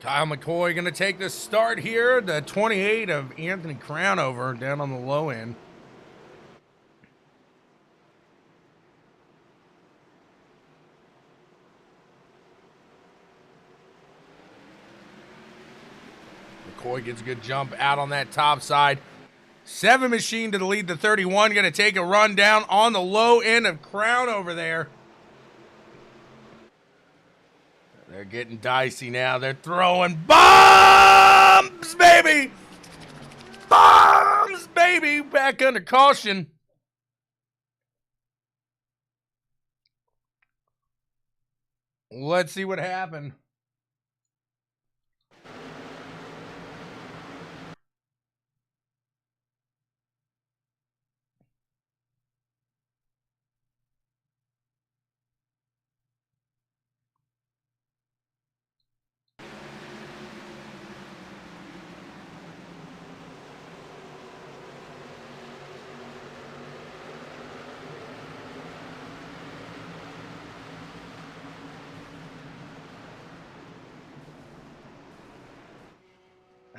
Kyle McCoy going to take the start here. The 28 of Anthony Crownover down on the low end. McCoy gets a good jump out on that top side. 7 Machine to the lead. The 31 going to take a run down on the low end of Crownover there. They're getting dicey now. They're throwing bombs, baby! Bombs, baby! Back under caution. Let's see what happened.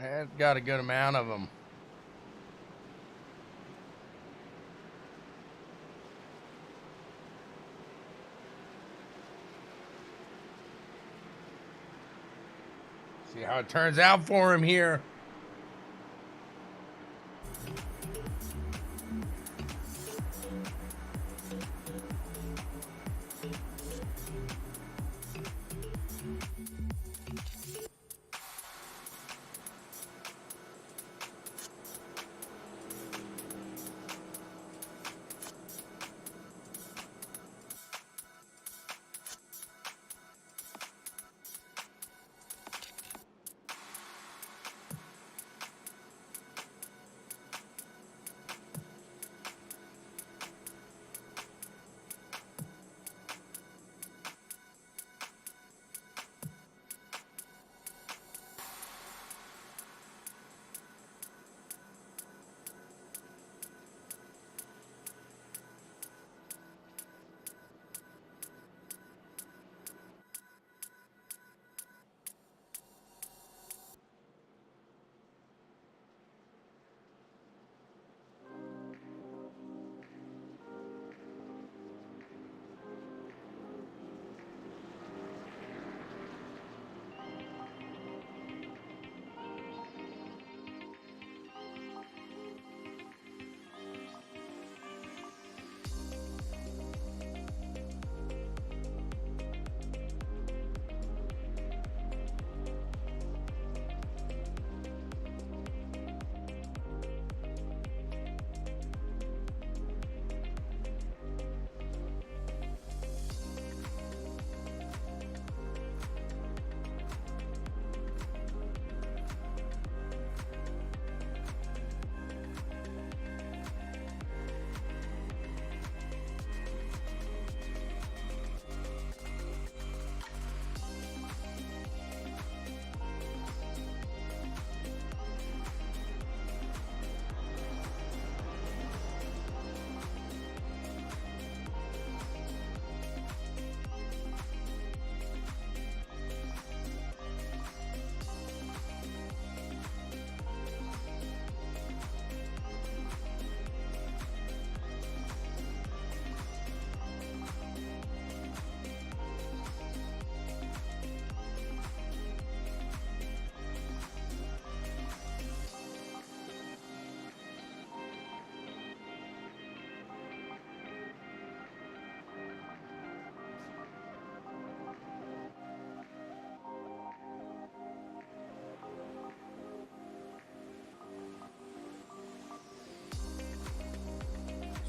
I've got a good amount of them. See how it turns out for him here.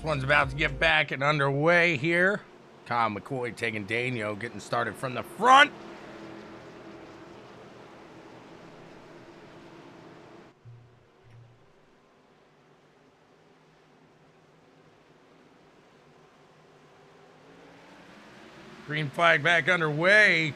This one's about to get back and underway here. Kyle McCoy taking Daniel, getting started from the front. Green flag back underway.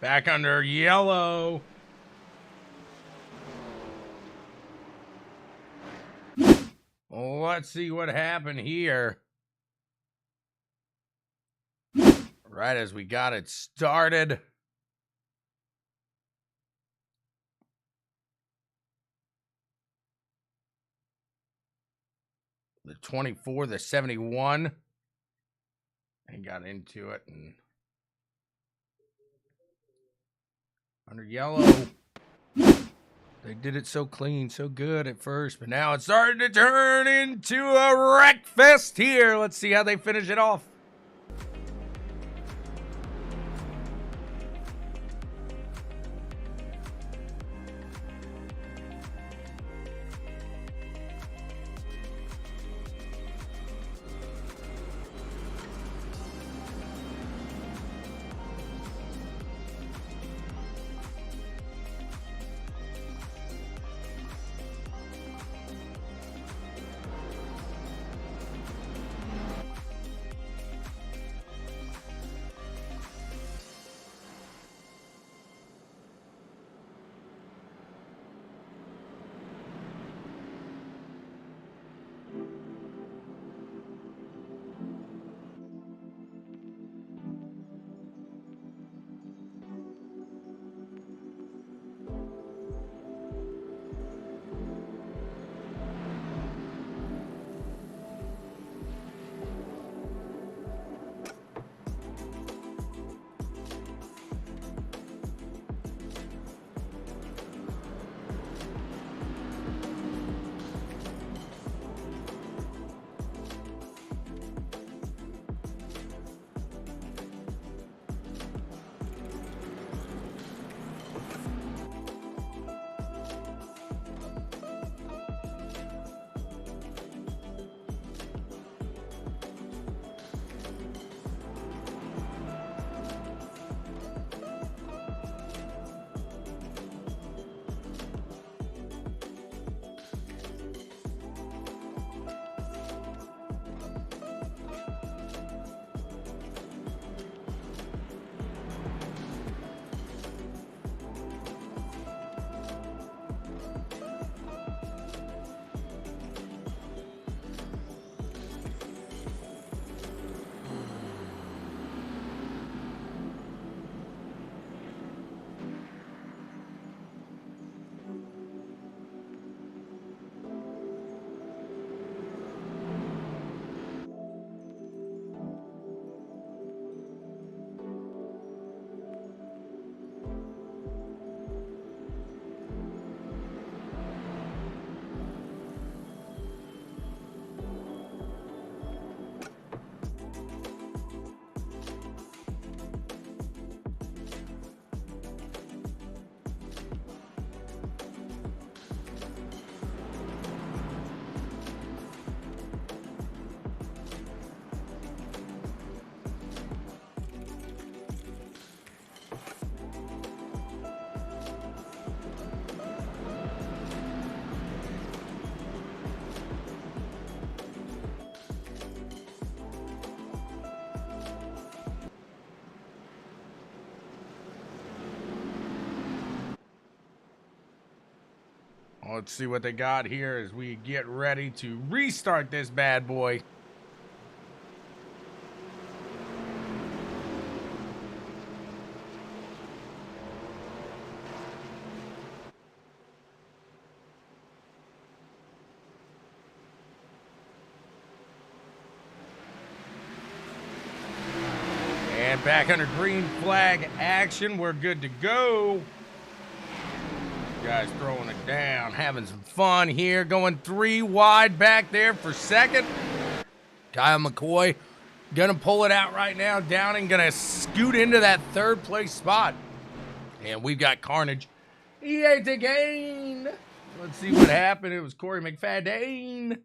Back under yellow. let's see what happened here. Right as we got it started. The 24, the 71. And got into it. And under yellow. They did it so clean, so good at first. But now it's starting to turn into a wreck fest here. Let's see how they finish it off. Let's see what they got here as we get ready to restart this bad boy. And back under green flag action. We're good to go. Guys throwing it down, having some fun here, going 3 wide back there for second. Kyle McCoy gonna pull it out right now. Downing gonna scoot into that 3rd place spot. And we've got Carnage. He ate the gain. Let's see what happened. It was Corey McFadden.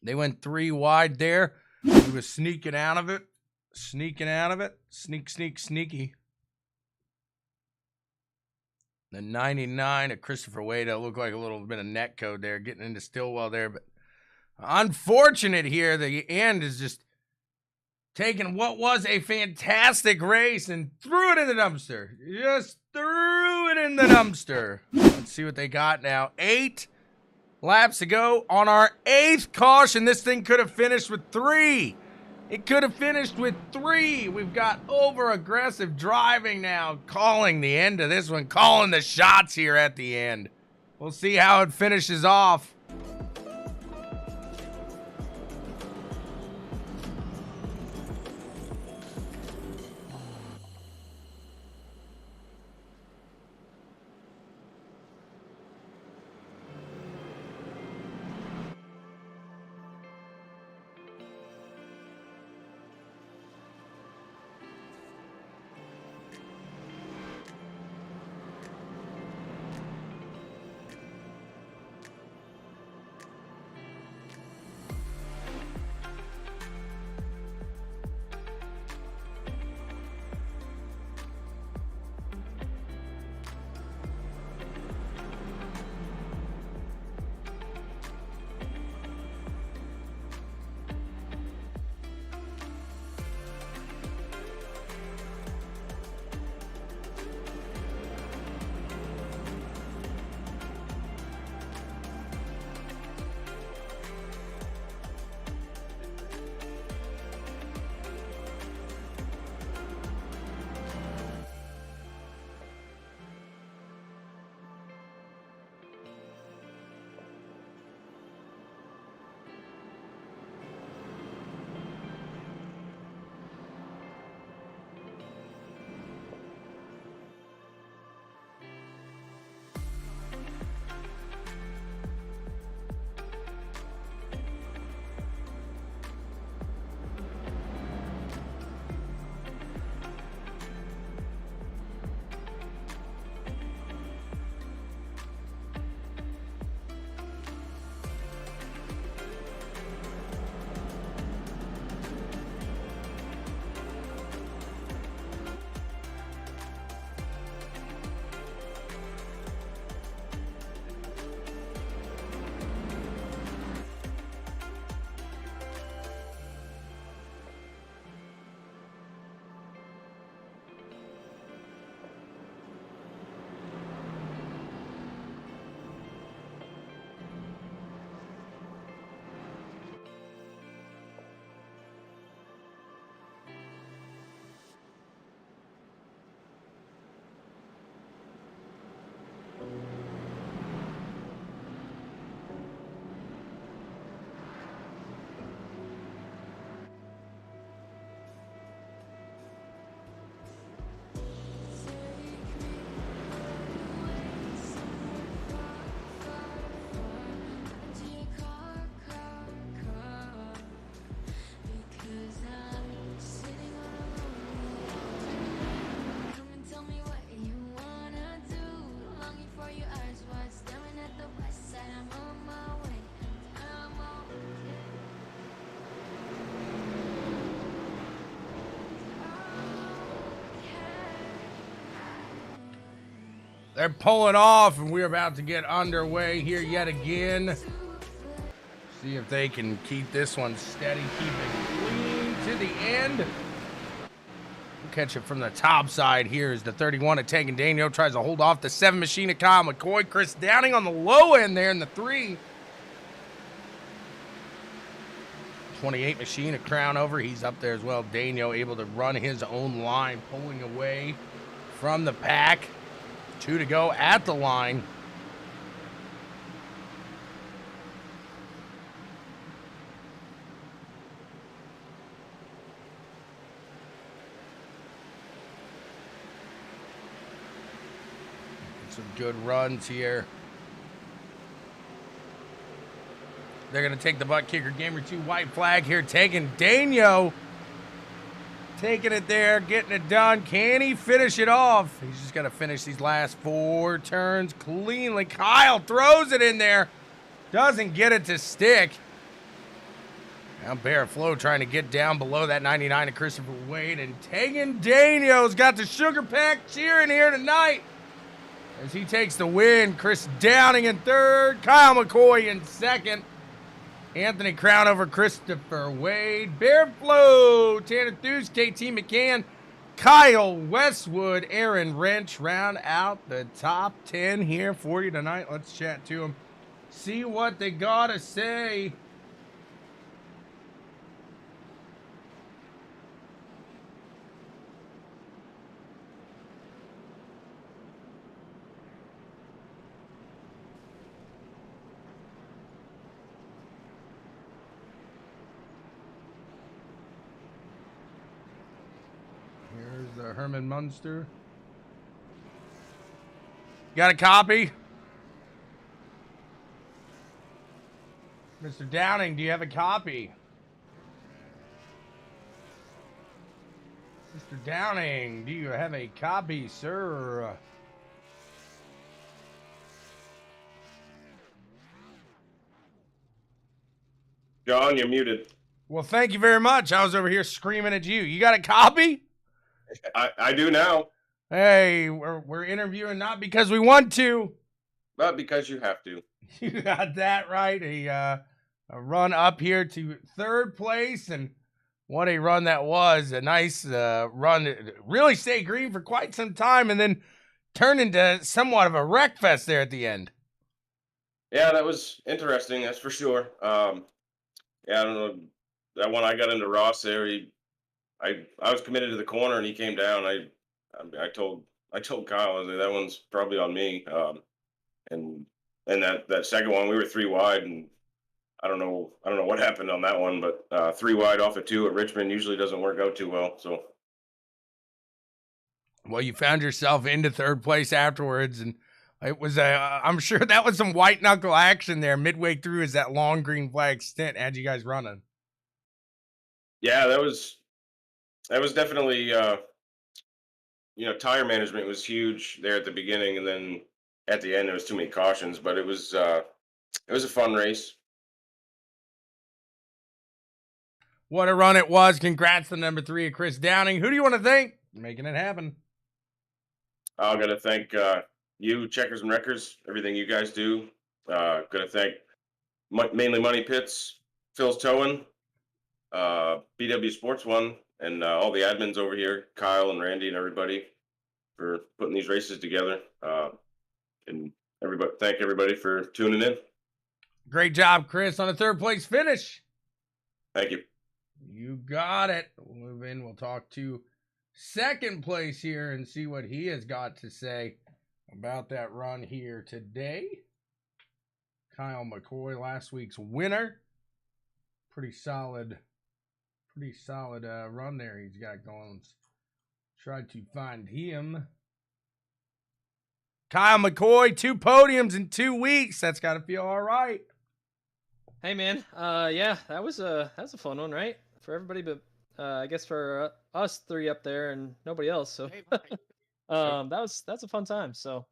They went 3 wide there. He was sneaking out of it. Sneaking out of it. Sneaky. The 99 of Christopher Wade. That looked like a little bit of net code there, getting into Stillwell there. But unfortunate here. The end is just taking what was a fantastic race and threw it in the dumpster. Just threw it in the dumpster. Let's see what they got now. 8 laps to go on our 8th caution. This thing could have finished with 3. It could have finished with 3. We've got over-aggressive driving now, calling the end of this one, calling the shots here at the end. We'll see how it finishes off. They're pulling off, and we're about to get underway here yet again. See if they can keep this one steady, keep it clean to the end. We'll catch it from the top side here as the 31 of Tegan Daniel tries to hold off the 7 machine of Kyle McCoy. Chris Downing on the low end there in the 3. 28 machine of Crown over. He's up there as well. Daniel able to run his own line, pulling away from the pack. 2 to go at the line. Some good runs here. They're going to take the ButtKicker Gamer 2 white flag here. Taking Daniel. Taking it there, getting it done. Can he finish it off? He's just got to finish these last 4 turns cleanly. Kyle throws it in there. Doesn't get it to stick. Now Bear Flow trying to get down below that 99 of Christopher Wade. And Tegan Daniel's got the Sugar Pack cheering here tonight as he takes the win. Chris Downing in 3rd. Kyle McCoy in 2nd. Anthony Crown over Christopher Wade. Bear Flow, Tanner Thews, KT McCann, Kyle Westwood, Aaron Wrench round out the top 10 here for you tonight. Let's chat to him, See what they gotta say. Here's the Herman Munster. Got a copy? Mr. Downing, do you have a copy? Mr. Downing, do you have a copy, sir? John, you're muted. Well, thank you very much. I was over here screaming at you. You got a copy? I do now. Hey, we're interviewing not because we want to, but because you have to. You got that right. A run up here to third place, and what a run that was. A nice run. It really stayed green for quite some time and then turned into somewhat of a wreck fest there at the end. Yeah, that was interesting, that's for sure. Yeah, I don't know. That one I got into Ross there, I was committed to the corner and he came down. I told Kyle, I was like, that one's probably on me. And that second one, we were 3 wide, and I don't know what happened on that one, but 3 wide off of 2 at Richmond usually doesn't work out too well. So, well, you found yourself into third place afterwards, and it was I'm sure that was some white knuckle action there midway through as that long green flag stint had you guys running. Yeah, that was definitely tire management was huge there at the beginning, and then at the end there was too many cautions, but it was a fun race. What a run it was. Congrats to number 3 of Chris Downing. Who do you want to thank for making it happen? I'm going to thank you, Checkers and Wreckers, everything you guys do. Going to thank mainly Money Pits, Phil's Towing, BW Sports One, and all the admins over here, Kyle and Randy and everybody, for putting these races together. And thank everybody for tuning in. Great job, Chris, on a third place finish. Thank you. You got it. We'll move in. We'll talk to second place here and see what he has got to say about that run here today. Kyle McCoy, last week's winner. Pretty solid run there he's got going. Let's try to find him. Kyle McCoy, 2 podiums in 2 weeks. That's got to feel all right. Hey man, yeah, that was a fun one, right? For everybody, but I guess for us 3 up there and nobody else. So that's a fun time. So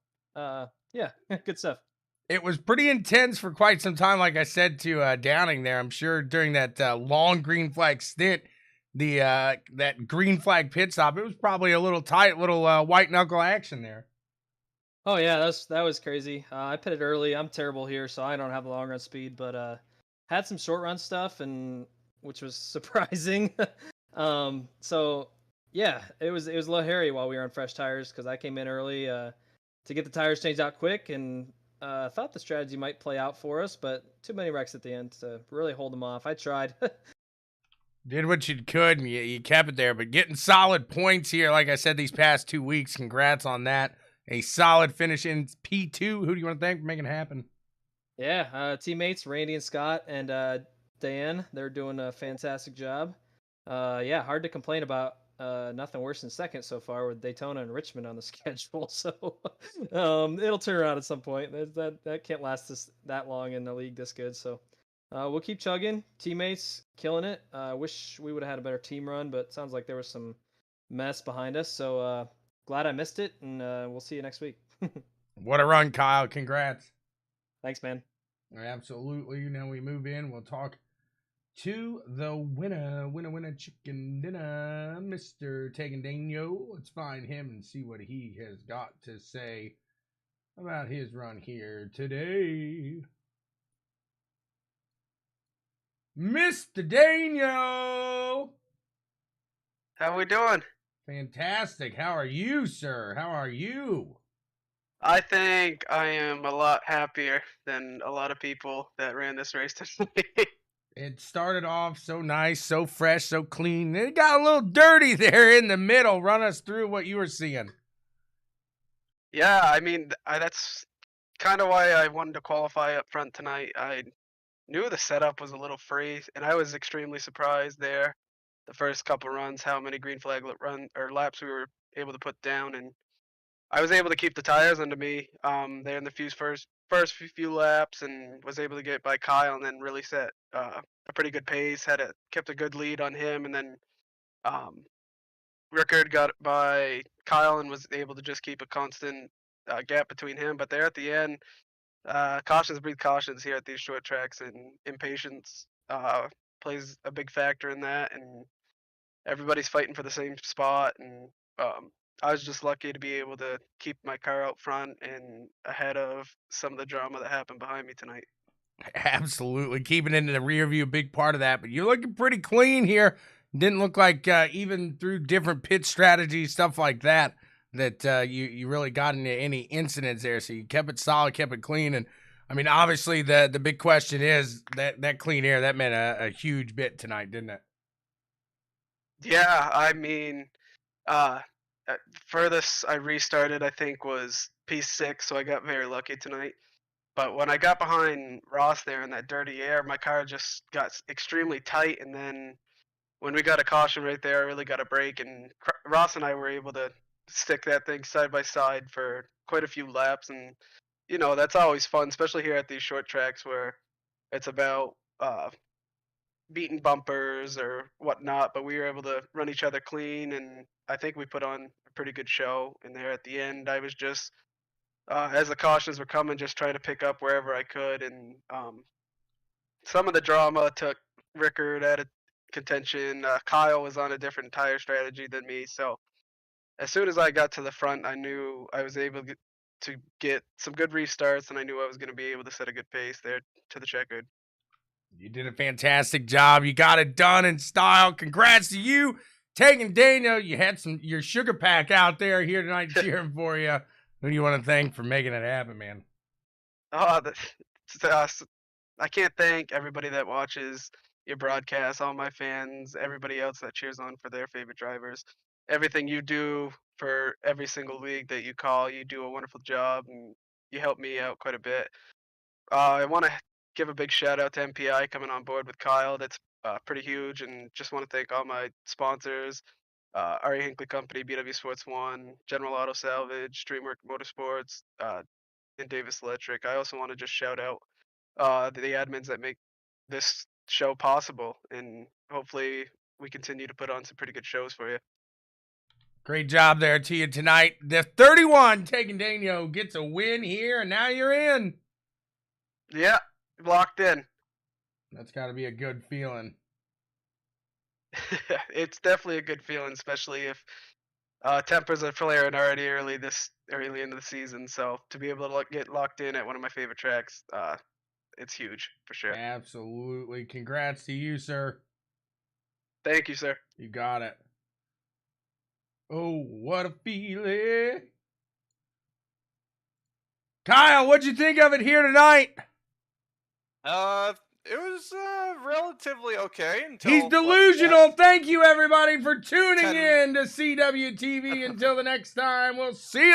yeah, good stuff. It was pretty intense for quite some time, like I said to Downing there. I'm sure during that long green flag stint, that green flag pit stop, it was probably a little tight, little white knuckle action there. Oh yeah, that was crazy. I pitted early. I'm terrible here, so I don't have the long run speed, but had some short run stuff, and which was surprising. So yeah, it was a little hairy while we were on fresh tires because I came in early to get the tires changed out quick, and thought the strategy might play out for us, but too many wrecks at the end to really hold them off. I tried. Did what you could, and you kept it there, but getting solid points here, like I said, these past 2 weeks. Congrats on that. A solid finish in P2. Who do you want to thank for making it happen? Yeah, teammates Randy and Scott and Dan, they're doing a fantastic job. Yeah, hard to complain about. Nothing worse than second so far with Daytona and Richmond on the schedule. So it'll turn around at some point. That can't last that long in the league this good. So we'll keep chugging. Teammates killing it. Wish we would have had a better team run, but sounds like there was some mess behind us. So glad I missed it, and we'll see you next week. What a run, Kyle. Congrats. Thanks, man. Absolutely. Now we move in. We'll talk to the winner chicken dinner, Mr. Tegendano. Let's find him and see what he has got to say about his run here today. Mr. Dano! How we doing? Fantastic. How are you, sir? How are you? I think I am a lot happier than a lot of people that ran this race tonight. It started off so nice, so fresh, so clean. It got a little dirty there in the middle. Run us through what you were seeing. Yeah, I mean, that's kind of why I wanted to qualify up front tonight. I knew the setup was a little free, and I was extremely surprised there. The first couple runs, how many green flag run or laps we were able to put down, and I was able to keep the tires under me there in the first few laps, and was able to get by Kyle, and then really set a pretty good pace. Kept a good lead on him, and then um, Rickard got by Kyle and was able to just keep a constant gap between him. But there at the end, cautions breed cautions here at these short tracks, and impatience plays a big factor in that. And everybody's fighting for the same spot, and I was just lucky to be able to keep my car out front and ahead of some of the drama that happened behind me tonight. Absolutely. Keeping it in the rear view, a big part of that. But you're looking pretty clean here. Didn't look like even through different pit strategies, stuff like that, that you really got into any incidents there. So you kept it solid, kept it clean. And I mean, obviously the big question is that clean air, that meant a huge bit tonight, didn't it? Yeah, I mean, uh, furthest I restarted, I think, was P6, so I got very lucky tonight. But when I got behind Ross there in that dirty air, my car just got extremely tight, and then when we got a caution right there, I really got a break, and Ross and I were able to stick that thing side by side for quite a few laps, and that's always fun, especially here at these short tracks where it's about beating bumpers or whatnot. But we were able to run each other clean, and I think we put on a pretty good show. And there at the end, I was just as the cautions were coming, just trying to pick up wherever I could, and some of the drama took Rickard out of contention. Kyle was on a different tire strategy than me, so as soon as I got to the front, I knew I was able to get some good restarts, and I knew I was going to be able to set a good pace there to the checkered. You did a fantastic job. You got it done in style. Congrats to you, taking Daniel. You had your sugar pack out there here tonight cheering for you. Who do you want to thank for making it happen, man? Oh, I can't thank everybody that watches your broadcast, all my fans, everybody else that cheers on for their favorite drivers. Everything you do for every single league that you call, you do a wonderful job, and you help me out quite a bit. I want to give a big shout out to MPI coming on board with Kyle. That's pretty huge, and just want to thank all my sponsors, RE Hinckley Company, BWSPORTS 1, General Auto Salvage, Dreamwork Motorsports, and Davis Electric. I also want to just shout out the admins that make this show possible, and hopefully we continue to put on some pretty good shows for you. Great job there to you tonight. The 31 taking Daniel gets a win here, and now you're in. Yeah, locked in. That's got to be a good feeling. It's definitely a good feeling, especially if tempers are flaring already early into the season. So to be able to get locked in at one of my favorite tracks, it's huge for sure. Absolutely. Congrats to you, sir. Thank you, sir. You got it. Oh, what a feeling. Kyle, what'd you think of it here tonight? It was relatively okay until He's delusional. Thank you, everybody, for tuning 10 in to CWTV. Until the next time, we'll see you.